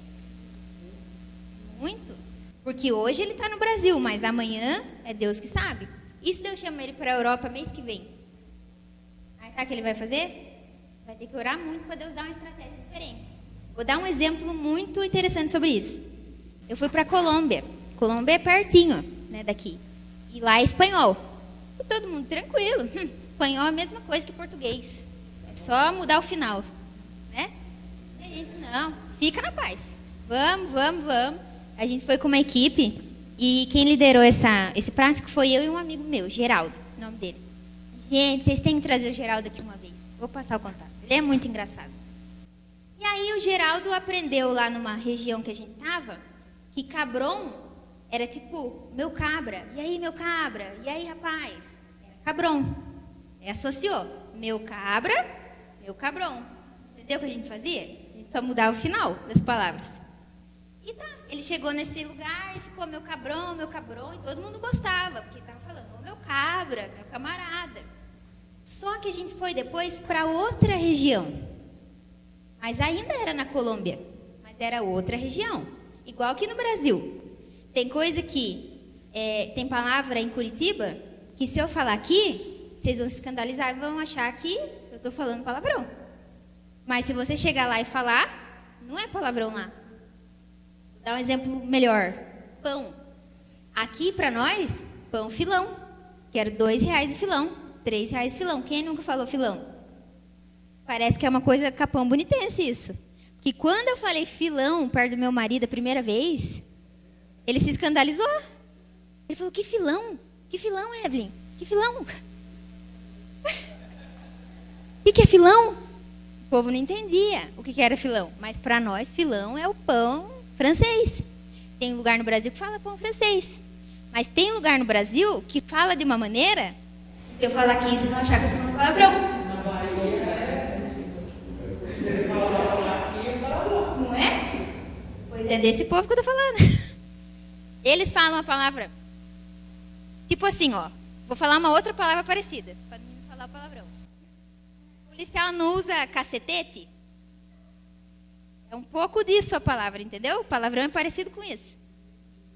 [SPEAKER 1] Muito. Porque hoje ele está no Brasil, mas amanhã é Deus que sabe. E se Deus chama ele para a Europa mês que vem? Aí sabe o que ele vai fazer? Vai ter que orar muito para Deus dar uma estratégia diferente. Vou dar um exemplo muito interessante sobre isso. Eu fui para a Colômbia. Colômbia é pertinho, né, daqui. E lá é espanhol. E todo mundo tranquilo. Espanhol é a mesma coisa que português. É só mudar o final, né? E a gente, não, fica na paz. Vamos. A gente foi com uma equipe e quem liderou esse prático foi eu e um amigo meu, Geraldo, o nome dele. Gente, vocês têm que trazer o Geraldo aqui uma vez. Vou passar o contato. Ele é muito engraçado. E aí o Geraldo aprendeu lá numa região que a gente estava, que Cabron era tipo, meu cabra. E aí, meu cabra? E aí, rapaz? Era Cabron. Aí associou. Meu cabra, meu Cabron. Entendeu o que a gente fazia? A gente só mudava o final das palavras. E tá, ele chegou nesse lugar e ficou meu Cabron, e todo mundo gostava, porque estava falando, ô meu cabra, meu camarada. Só que a gente foi depois para outra região. Mas ainda era na Colômbia, mas era outra região. Igual aqui no Brasil. Tem coisa que, tem palavra em Curitiba, que se eu falar aqui, vocês vão se escandalizar e vão achar que eu estou falando palavrão. Mas se você chegar lá e falar, não é palavrão lá. Vou dar um exemplo melhor. Pão. Aqui, para nós, pão filão, que era R$2 de filão, R$3 de filão. Quem nunca falou filão? Parece que é uma coisa capão bonitense isso. Porque quando eu falei filão perto do meu marido a primeira vez, ele se escandalizou. Ele falou, que filão? Que filão, Evelyn? Que filão? O que é filão? O povo não entendia o que era filão. Mas para nós, filão é o pão francês. Tem lugar no Brasil que fala pão francês. Mas tem lugar no Brasil que fala de uma maneira, se eu falar aqui, vocês vão achar que eu estou falando palavrão. Não é? Pois é desse povo que eu estou falando. Eles falam a palavra, tipo assim, ó. Vou falar uma outra palavra parecida, para não falar o palavrão. O policial não usa cacetete? É um pouco disso a palavra, entendeu? O palavrão é parecido com isso.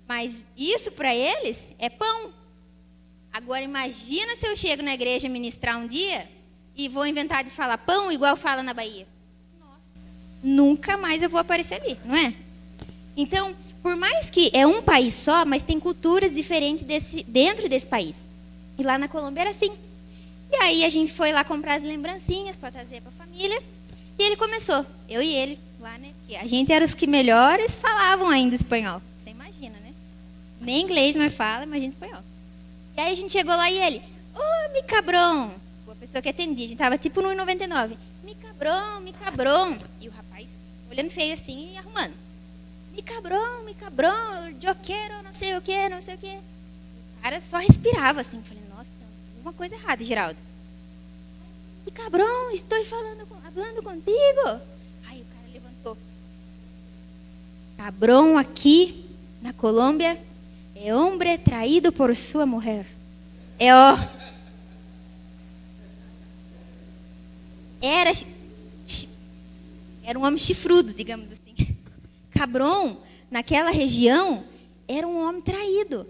[SPEAKER 1] Mas isso para eles é pão. Agora imagina se eu chego na igreja ministrar um dia e vou inventar de falar pão igual fala na Bahia. Nossa, nunca mais eu vou aparecer ali, não é? Então, por mais que é um país só, mas tem culturas diferentes dentro desse país. E lá na Colômbia era assim. E aí a gente foi lá comprar as lembrancinhas para trazer para a família. E ele começou, eu e ele, lá, né? Que a gente era os que melhores falavam ainda espanhol. Você imagina, né? Nem inglês nós fala, imagina espanhol. E aí a gente chegou lá e ele, ô, mi cabrão. A pessoa que atendia, a gente tava tipo no 1,99. Mi cabrão. E o rapaz olhando feio assim e arrumando. Mi cabrão, eu quero, não sei o que. O cara só respirava assim. Eu falei, nossa, tem alguma coisa errada, Geraldo. Mi cabrão, estou falando contigo. Aí o cara levantou. Cabrão aqui na Colômbia é homem traído por sua mulher. Era um homem chifrudo, digamos assim. Cabrão, naquela região, era um homem traído.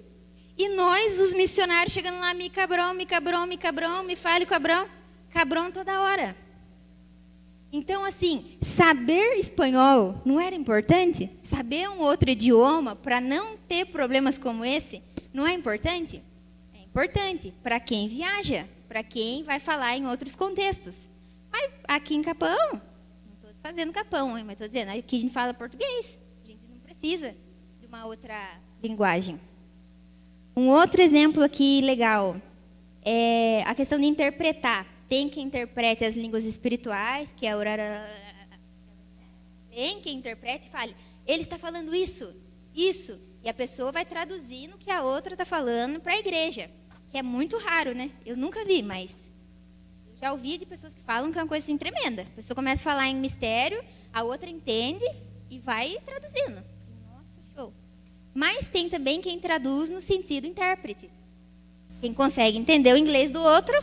[SPEAKER 1] E nós, os missionários, chegando lá, mi cabrão, me fale cabrão. Cabrão toda hora. Então, assim, saber espanhol não era importante? Saber um outro idioma para não ter problemas como esse, não é importante? É importante para quem viaja, para quem vai falar em outros contextos. Mas aqui em Capão, não estou fazendo Capão, mas estou dizendo, aqui a gente fala português. A gente não precisa de uma outra linguagem. Um outro exemplo aqui legal é a questão de interpretar. Tem quem interprete as línguas espirituais, que é tem quem interprete e fale, ele está falando isso. E a pessoa vai traduzindo o que a outra está falando para a igreja. Que é muito raro, né? Eu nunca vi, mas eu já ouvi de pessoas que falam que é uma coisa assim tremenda. A pessoa começa a falar em mistério, a outra entende e vai traduzindo. Nossa, show. Mas tem também quem traduz no sentido intérprete. Quem consegue entender o inglês do outro,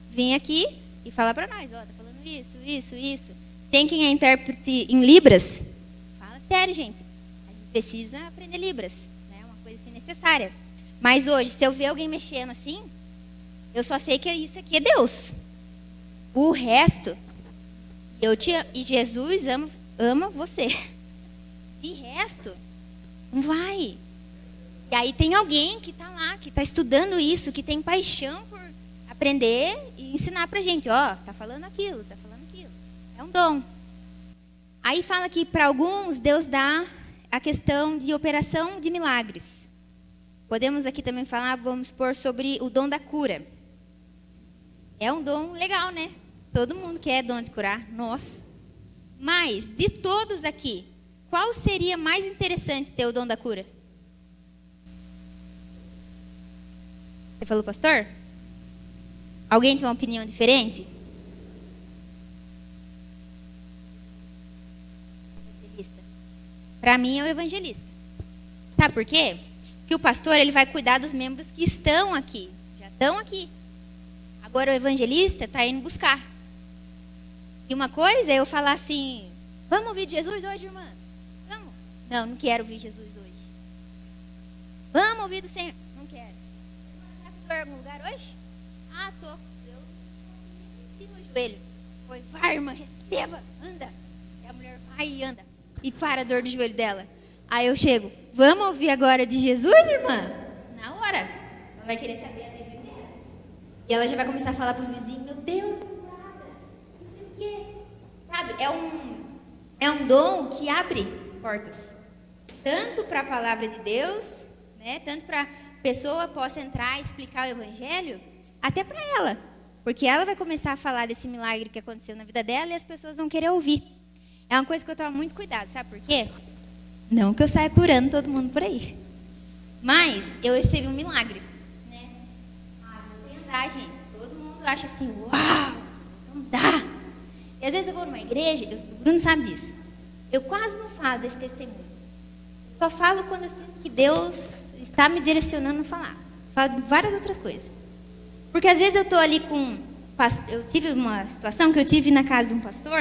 [SPEAKER 1] vem aqui e fala para nós, ó, tá falando isso. Tem quem é intérprete em Libras. Fala sério, gente. A gente precisa aprender Libras. É uma coisa assim necessária. Mas hoje, se eu ver alguém mexendo assim, eu só sei que isso aqui é Deus. O resto, e Jesus ama você. De resto, não vai. E aí tem alguém que está lá, que está estudando isso, que tem paixão aprender e ensinar pra gente, ó, tá falando aquilo, tá falando aquilo. É um dom. Aí fala que para alguns Deus dá a questão de operação de milagres. Podemos aqui também falar, vamos supor, sobre o dom da cura. É um dom legal, né? Todo mundo quer dom de curar. Nossa. Mas, de todos aqui, qual seria mais interessante ter o dom da cura? Você falou, pastor? Alguém tem uma opinião diferente? Para mim é o evangelista. Sabe por quê? Porque o pastor ele vai cuidar dos membros que estão aqui. Já estão aqui. Agora o evangelista está indo buscar. E uma coisa é eu falar assim, vamos ouvir Jesus hoje, irmã? Vamos. Não, não quero ouvir Jesus hoje. Vamos ouvir do Senhor? Não quero. Está com dor em algum lugar hoje? Ah, tô. Eu fiz no joelho. Foi, vai, irmã, receba, anda. E a mulher vai e anda. E para a dor do joelho dela. Aí eu chego, vamos ouvir agora de Jesus, irmã? Na hora. Ela vai querer saber a Bíblia dela. E ela já vai começar a falar para os vizinhos, meu Deus, não sei o quê. Sabe, é um dom que abre portas. Tanto para a palavra de Deus, né? Tanto para a pessoa possa entrar e explicar o evangelho, até para ela. Porque ela vai começar a falar desse milagre que aconteceu na vida dela e as pessoas vão querer ouvir. É uma coisa que eu tomo muito cuidado, sabe por quê? Não que eu saia curando todo mundo por aí. Mas eu recebi um milagre, né? Ah, eu vou andar, gente. Todo mundo acha assim, uau, então dá. E às vezes eu vou numa igreja, o Bruno sabe disso. Eu quase não falo desse testemunho. Eu só falo quando eu sinto que Deus está me direcionando a falar. Falo de várias outras coisas. Porque às vezes eu estou ali com... Eu tive uma situação que eu tive na casa de um pastor,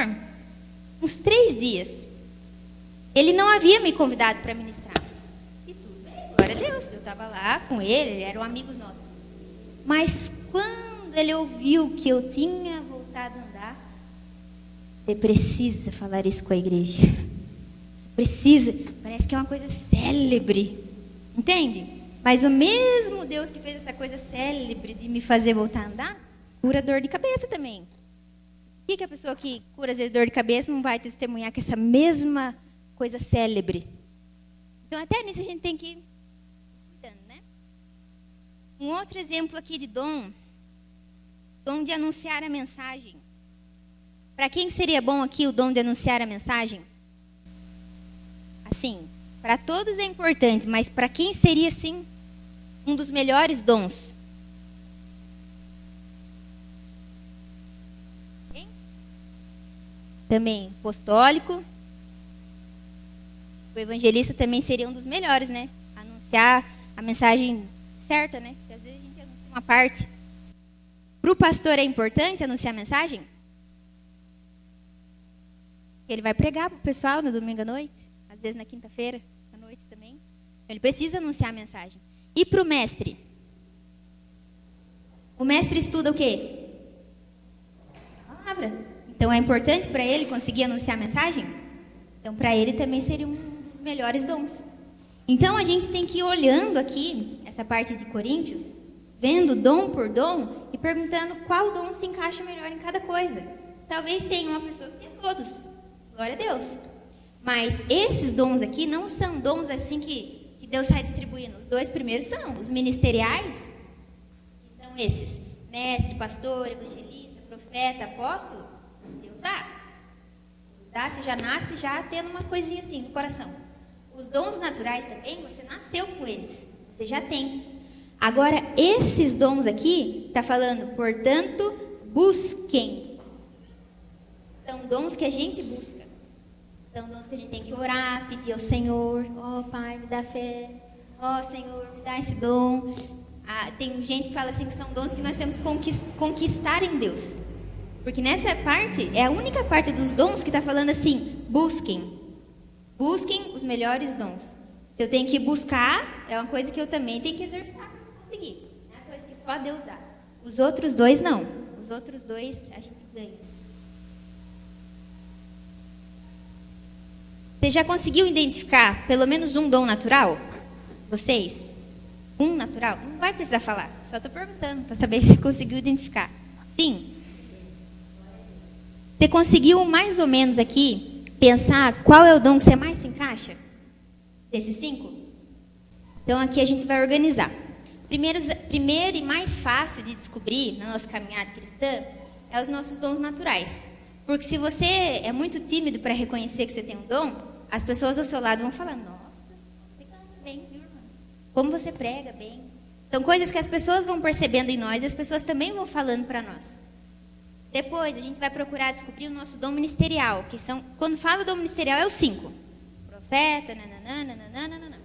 [SPEAKER 1] uns 3 dias. Ele não havia me convidado para ministrar. E tudo bem, glória a Deus. Eu estava lá com ele eram amigos nossos. Mas quando ele ouviu que eu tinha voltado a andar, você precisa falar isso com a igreja. Você precisa. Parece que é uma coisa célebre. Entende? Mas o mesmo Deus que fez essa coisa célebre de me fazer voltar a andar, cura dor de cabeça também. Por que a pessoa que cura às vezes dor de cabeça não vai testemunhar que essa mesma coisa célebre? Então, até nisso a gente tem que ir cuidando, né? Um outro exemplo aqui de dom de anunciar a mensagem. Para quem seria bom aqui o dom de anunciar a mensagem? Assim, para todos é importante, mas para quem seria, sim, um dos melhores dons? Quem? Também apostólico. O evangelista também seria um dos melhores, né? Anunciar a mensagem certa, né? Porque às vezes a gente anuncia uma parte. Para o pastor é importante anunciar a mensagem? Ele vai pregar para o pessoal no domingo à noite, às vezes na quinta-feira à noite também. Ele precisa anunciar a mensagem. E para o mestre? O mestre estuda o quê? A palavra. Então é importante para ele conseguir anunciar a mensagem? Então para ele também seria um dos melhores dons. Então a gente tem que ir olhando aqui, essa parte de Coríntios, vendo dom por dom e perguntando qual dom se encaixa melhor em cada coisa. Talvez tenha uma pessoa que tem todos. Glória a Deus. Mas esses dons aqui não são dons assim que Deus sai distribuindo. Os 2 primeiros são os ministeriais, que são esses: mestre, pastor, evangelista, profeta, apóstolo. Deus dá. Deus dá, você já nasce já tendo uma coisinha assim no coração. Os dons naturais também, você nasceu com eles. Você já tem. Agora, esses dons aqui, está falando, portanto, busquem. São dons que a gente busca. São dons que a gente tem que orar, pedir ao Senhor. Ó, Pai, me dá fé. Ó, Senhor, me dá esse dom. Ah, tem gente que fala assim que são dons que nós temos que conquistar em Deus. Porque nessa parte, é a única parte dos dons que está falando assim, busquem. Busquem os melhores dons. Se eu tenho que buscar, é uma coisa que eu também tenho que exercitar para conseguir. É uma coisa que só Deus dá. Os outros 2 não. Os outros 2 a gente ganha. Você já conseguiu identificar pelo menos um dom natural? Vocês? Um natural? Não vai precisar falar. Só estou perguntando para saber se conseguiu identificar. Sim. Você conseguiu mais ou menos aqui pensar qual é o dom que você mais se encaixa? Desses 5? Então aqui a gente vai organizar. Primeiro e mais fácil de descobrir na nossa caminhada cristã é os nossos dons naturais. Porque se você é muito tímido para reconhecer que você tem um dom, as pessoas ao seu lado vão falar, nossa, você canta bem, viu, irmã? Como você prega bem. São coisas que as pessoas vão percebendo em nós e as pessoas também vão falando para nós. Depois, a gente vai procurar descobrir o nosso dom ministerial, que são, quando fala dom ministerial, é os 5. Profeta, nananana.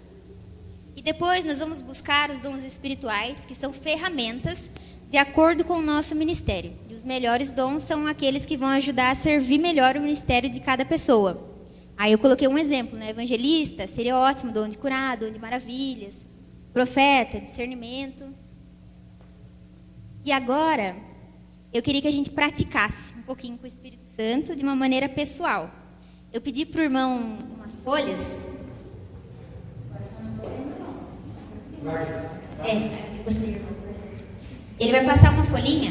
[SPEAKER 1] E depois nós vamos buscar os dons espirituais, que são ferramentas de acordo com o nosso ministério. E os melhores dons são aqueles que vão ajudar a servir melhor o ministério de cada pessoa. Aí eu coloquei um exemplo, né? Evangelista, seria ótimo, dom de curar, dom de maravilhas. Profeta, discernimento. E agora, eu queria que a gente praticasse um pouquinho com o Espírito Santo de uma maneira pessoal. Eu pedi para o irmão umas folhas. Aqui você, irmão. Ele vai passar uma folhinha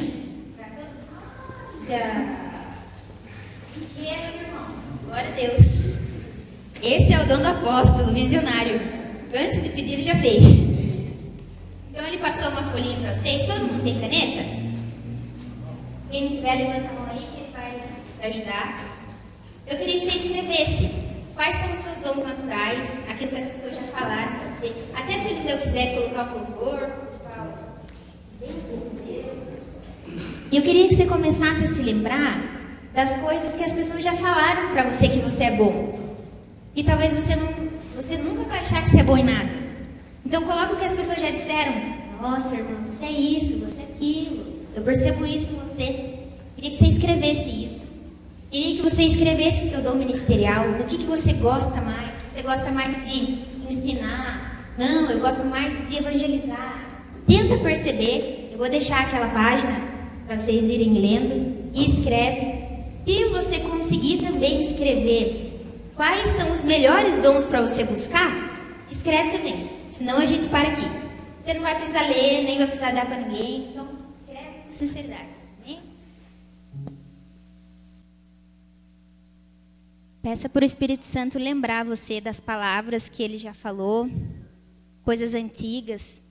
[SPEAKER 1] para todo mundo. Quero, irmão. Glória a Deus. Esse é o dom do apóstolo, visionário. Antes de pedir, ele já fez. Então, ele passou uma folhinha para vocês. Todo mundo tem caneta? Quem não tiver, levanta a mão aí que ele vai ajudar. Eu queria que você escrevesse quais são os seus dons naturais, aquilo que as pessoas já falaram para você. Até se o Eliseu quiser colocar um louvor, pessoal. E eu queria que você começasse a se lembrar das coisas que as pessoas já falaram para você que você é bom. E talvez você nunca vai achar que você é bom em nada. Então coloca o que as pessoas já disseram. Nossa, irmão, você é isso, você é aquilo. Eu percebo isso em você. Queria que você escrevesse isso. Queria que você escrevesse o seu dom ministerial. Do que você gosta mais? Se você gosta mais de ensinar. Não, eu gosto mais de evangelizar. Tenta perceber. Eu vou deixar aquela página para vocês irem lendo. E escreve. Se você conseguir também escrever quais são os melhores dons para você buscar, escreve também. Senão a gente para aqui. Você não vai precisar ler, nem vai precisar dar para ninguém. Então, escreve com sinceridade. Amém? Peça para o Espírito Santo lembrar você das palavras que ele já falou, coisas antigas.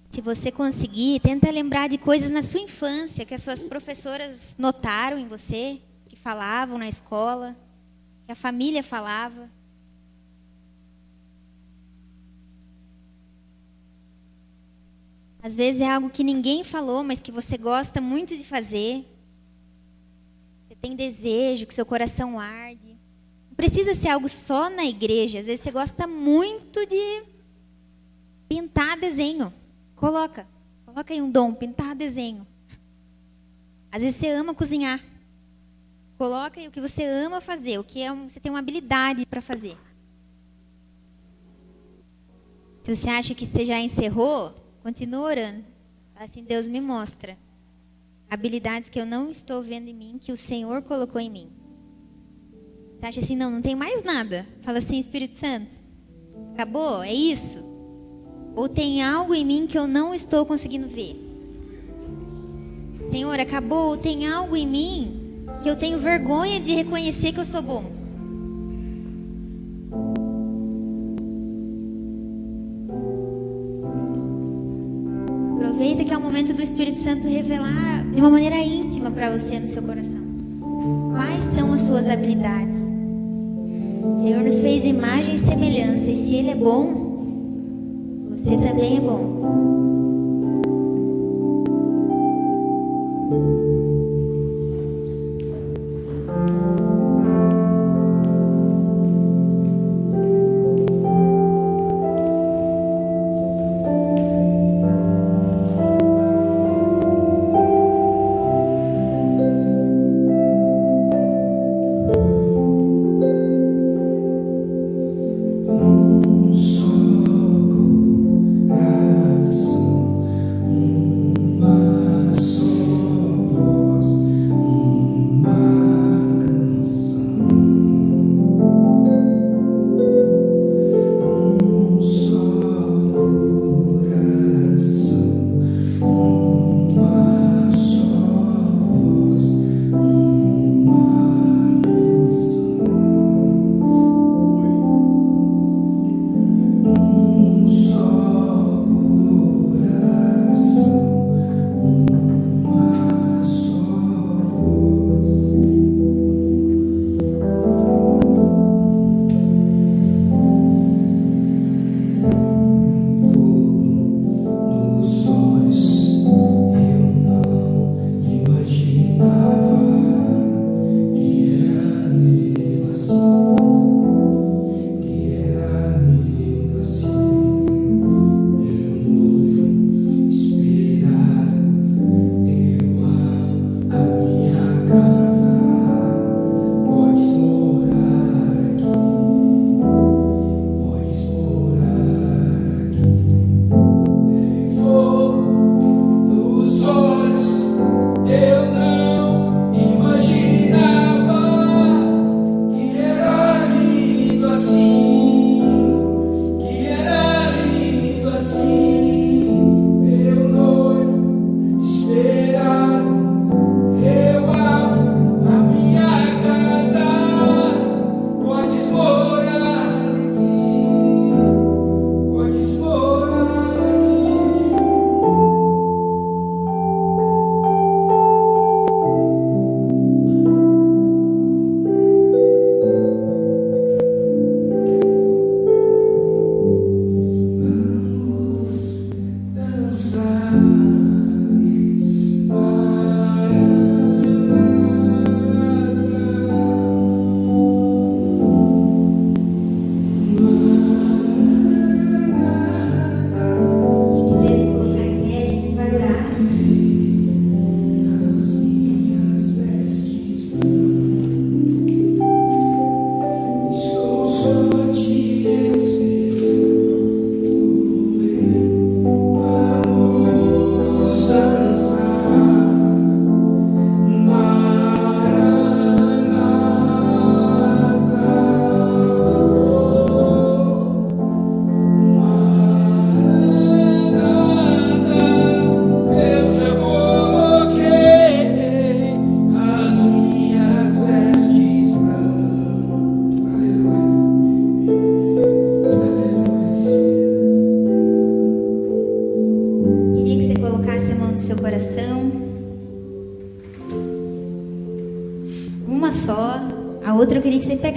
[SPEAKER 1] Se você conseguir, tenta lembrar de coisas na sua infância que as suas professoras notaram em você, que falavam na escola, que a família falava. Às vezes é algo que ninguém falou, mas que você gosta muito de fazer. Você tem desejo, que seu coração arde. Não precisa ser algo só na igreja. Às vezes você gosta muito de pintar desenho. Coloca aí um dom, pintar desenho. Às vezes você ama cozinhar. Coloca aí o que você ama fazer, o que você tem uma habilidade para fazer. Se você acha que você já encerrou, continua orando. Assim, Deus me mostra habilidades que eu não estou vendo em mim, que o Senhor colocou em mim. Você acha assim, não tem mais nada. Fala assim, Espírito Santo, acabou? É isso? Ou tem algo em mim que eu não estou conseguindo ver? Senhor, acabou? Ou tem algo em mim que eu tenho vergonha de reconhecer que eu sou bom? Aproveita que é o momento do Espírito Santo revelar de uma maneira íntima para você no seu coração. Quais são as suas habilidades? O Senhor nos fez imagem e semelhança, e se Ele é bom, você também é bom.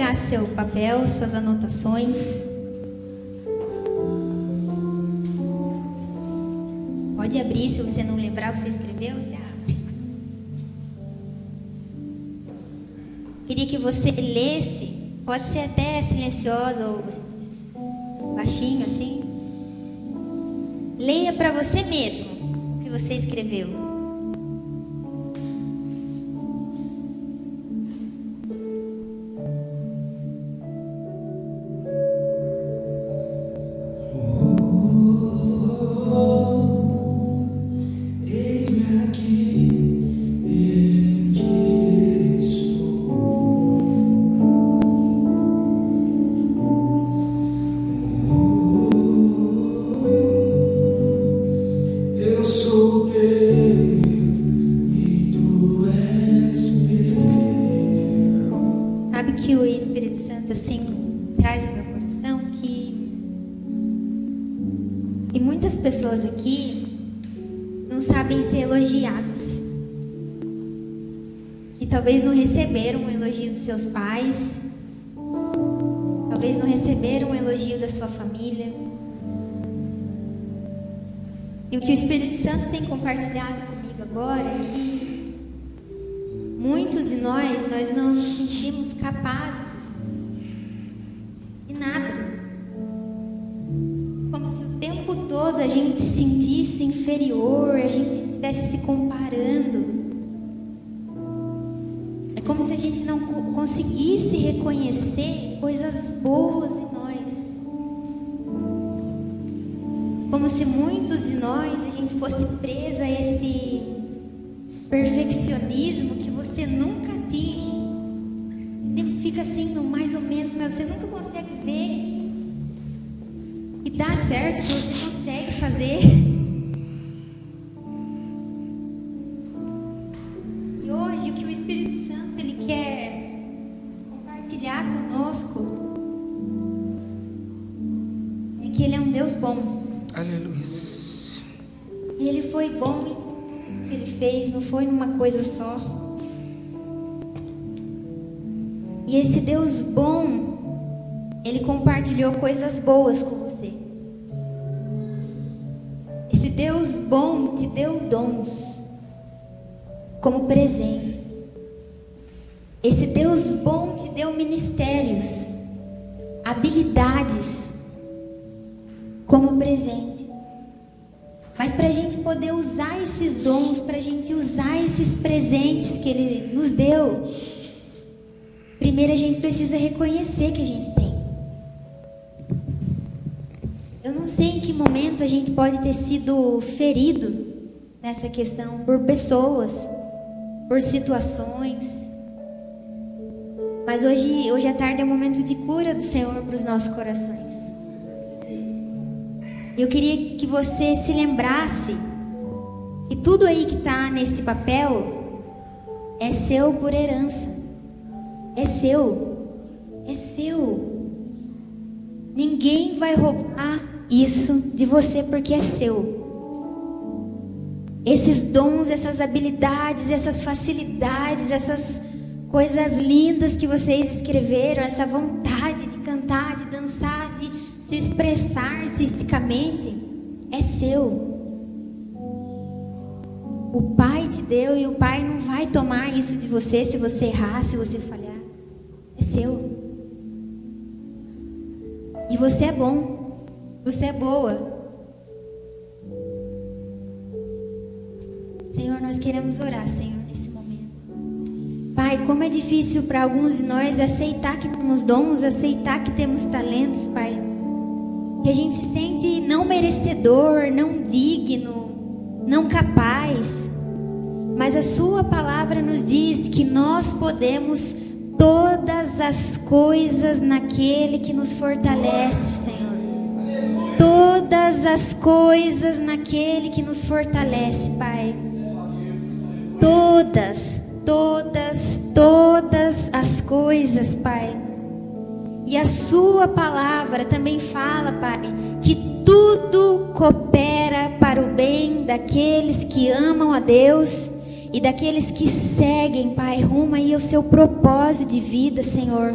[SPEAKER 1] pegar seu papel, suas anotações. Pode abrir, se você não lembrar o que você escreveu, você abre. Queria que você lesse, pode ser até silenciosa ou baixinho assim. Leia para você mesmo o que você escreveu. Sabe que o Espírito Santo assim traz no meu coração que e muitas pessoas aqui não sabem ser elogiadas. E talvez não receberam um elogio dos seus pais, talvez não receberam um elogio da sua família. E o que o Espírito Santo tem compartilhado comigo agora é que muitos de nós não nos sentimos capazes de nada. Como se o tempo todo a gente se sentisse inferior, a gente estivesse se comparando. É como se a gente não conseguisse reconhecer coisas boas em nós. Como se muitos de nós, a gente fosse preso a esse perfeccionismo que você nunca atinge. Sempre fica assim, no mais ou menos, mas você nunca consegue ver que dá certo, que você consegue fazer. E hoje, o que o Espírito Santo ele quer compartilhar conosco é que Ele é um Deus bom.
[SPEAKER 7] Aleluia.
[SPEAKER 1] E Ele foi bom em tudo que Ele fez, não foi numa coisa só. E esse Deus bom, Ele compartilhou coisas boas com você. Esse Deus bom te deu dons como presente. Esse Deus bom te deu ministérios, habilidades como presente. Mas para a gente poder usar esses dons, para a gente usar esses presentes que Ele nos deu, primeiro a gente precisa reconhecer que a gente tem. Eu não sei em que momento a gente pode ter sido ferido nessa questão por pessoas, por situações. Mas hoje à tarde é um momento de cura do Senhor para os nossos corações. Eu queria que você se lembrasse que tudo aí que está nesse papel é seu por herança. É seu. É seu. Ninguém vai roubar isso de você porque é seu. Esses dons, essas habilidades, essas facilidades, essas coisas lindas que vocês escreveram, essa vontade de cantar, de dançar, de se expressar artisticamente, é seu. O Pai te deu e o Pai não vai tomar isso de você se você errar, se você falhar. É seu. E você é bom. Você é boa. Senhor, nós queremos orar, Senhor, nesse momento. Pai, como é difícil para alguns de nós aceitar que temos dons, aceitar que temos talentos, Pai. Que a gente se sente não merecedor, não digno, não capaz. Mas a sua palavra nos diz que nós podemos todas as coisas naquele que nos fortalece, Senhor. Todas as coisas naquele que nos fortalece, Pai. Todas as coisas, Pai. E a sua palavra também fala, Pai, que tudo coopera para o bem daqueles que amam a Deus e daqueles que seguem, Pai, rumo aí ao seu propósito de vida, Senhor.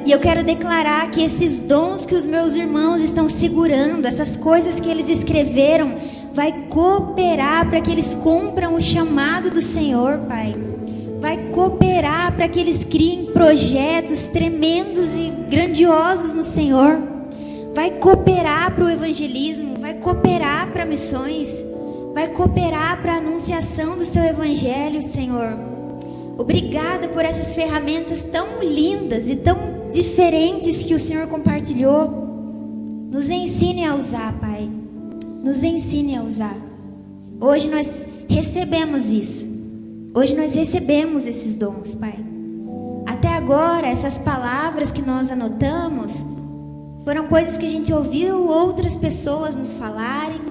[SPEAKER 1] E eu quero declarar que esses dons que os meus irmãos estão segurando, essas coisas que eles escreveram, vai cooperar para que eles cumpram o chamado do Senhor, Pai. Vai cooperar para que eles criem projetos tremendos e grandiosos no Senhor. Vai cooperar para o evangelismo, vai cooperar para missões, vai cooperar para a anunciação do seu evangelho, Senhor. Obrigada por essas ferramentas tão lindas e tão diferentes que o Senhor compartilhou. Nos ensine a usar, Pai. Nos ensine a usar. Hoje nós recebemos isso. Hoje nós recebemos esses dons, Pai. Até agora, essas palavras que nós anotamos foram coisas que a gente ouviu outras pessoas nos falarem,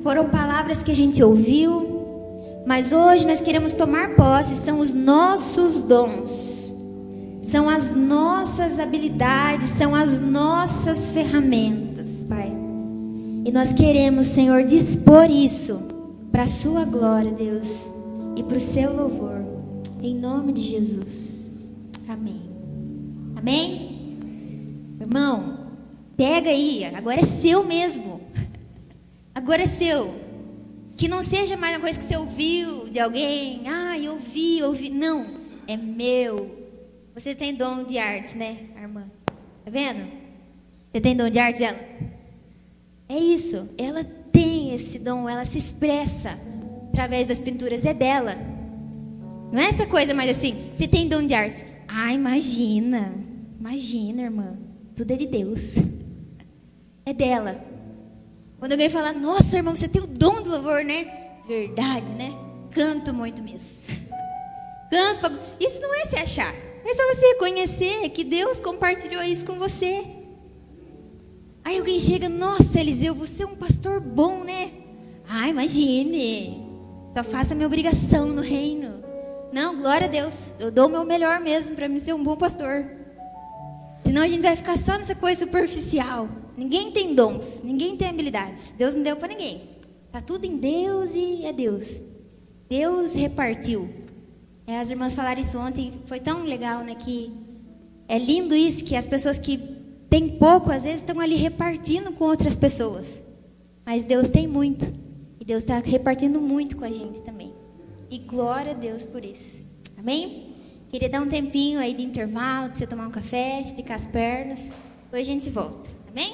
[SPEAKER 1] foram palavras que a gente ouviu, mas hoje nós queremos tomar posse, são os nossos dons, são as nossas habilidades, são as nossas ferramentas, Pai. E nós queremos, Senhor, dispor isso para a sua glória, Deus, e para o seu louvor, em nome de Jesus. Amém. Amém? Irmão, pega aí, agora é seu mesmo. Agora é seu. Que não seja mais uma coisa que você ouviu de alguém. Ah, eu ouvi. Não, é meu. Você tem dom de artes, né, irmã? Tá vendo? Você tem dom de artes, ela? É isso, ela tem esse dom, ela se expressa através das pinturas, é dela. Não é essa coisa mais assim, você tem dom de artes. Ah, imagina, irmã, tudo é de Deus. É dela. Quando alguém fala, nossa, irmão, você tem o dom do louvor, né? Verdade, né? Canto muito mesmo. Canto. Isso não é se achar. É só você reconhecer que Deus compartilhou isso com você. Aí alguém chega, nossa, Eliseu, você é um pastor bom, né? Ah, imagine. Só faça a minha obrigação no reino. Não, glória a Deus. Eu dou o meu melhor mesmo para mim ser um bom pastor. Senão a gente vai ficar só nessa coisa superficial. Ninguém tem dons, ninguém tem habilidades. Deus não deu para ninguém. Tá tudo em Deus e é Deus. Deus repartiu. As irmãs falaram isso ontem, foi tão legal, né? Que é lindo isso, que as pessoas que têm pouco, às vezes, estão ali repartindo com outras pessoas. Mas Deus tem muito. E Deus está repartindo muito com a gente também. E glória a Deus por isso. Amém? Queria dar um tempinho aí de intervalo, para você tomar um café, esticar as pernas. Depois a gente volta. Amém?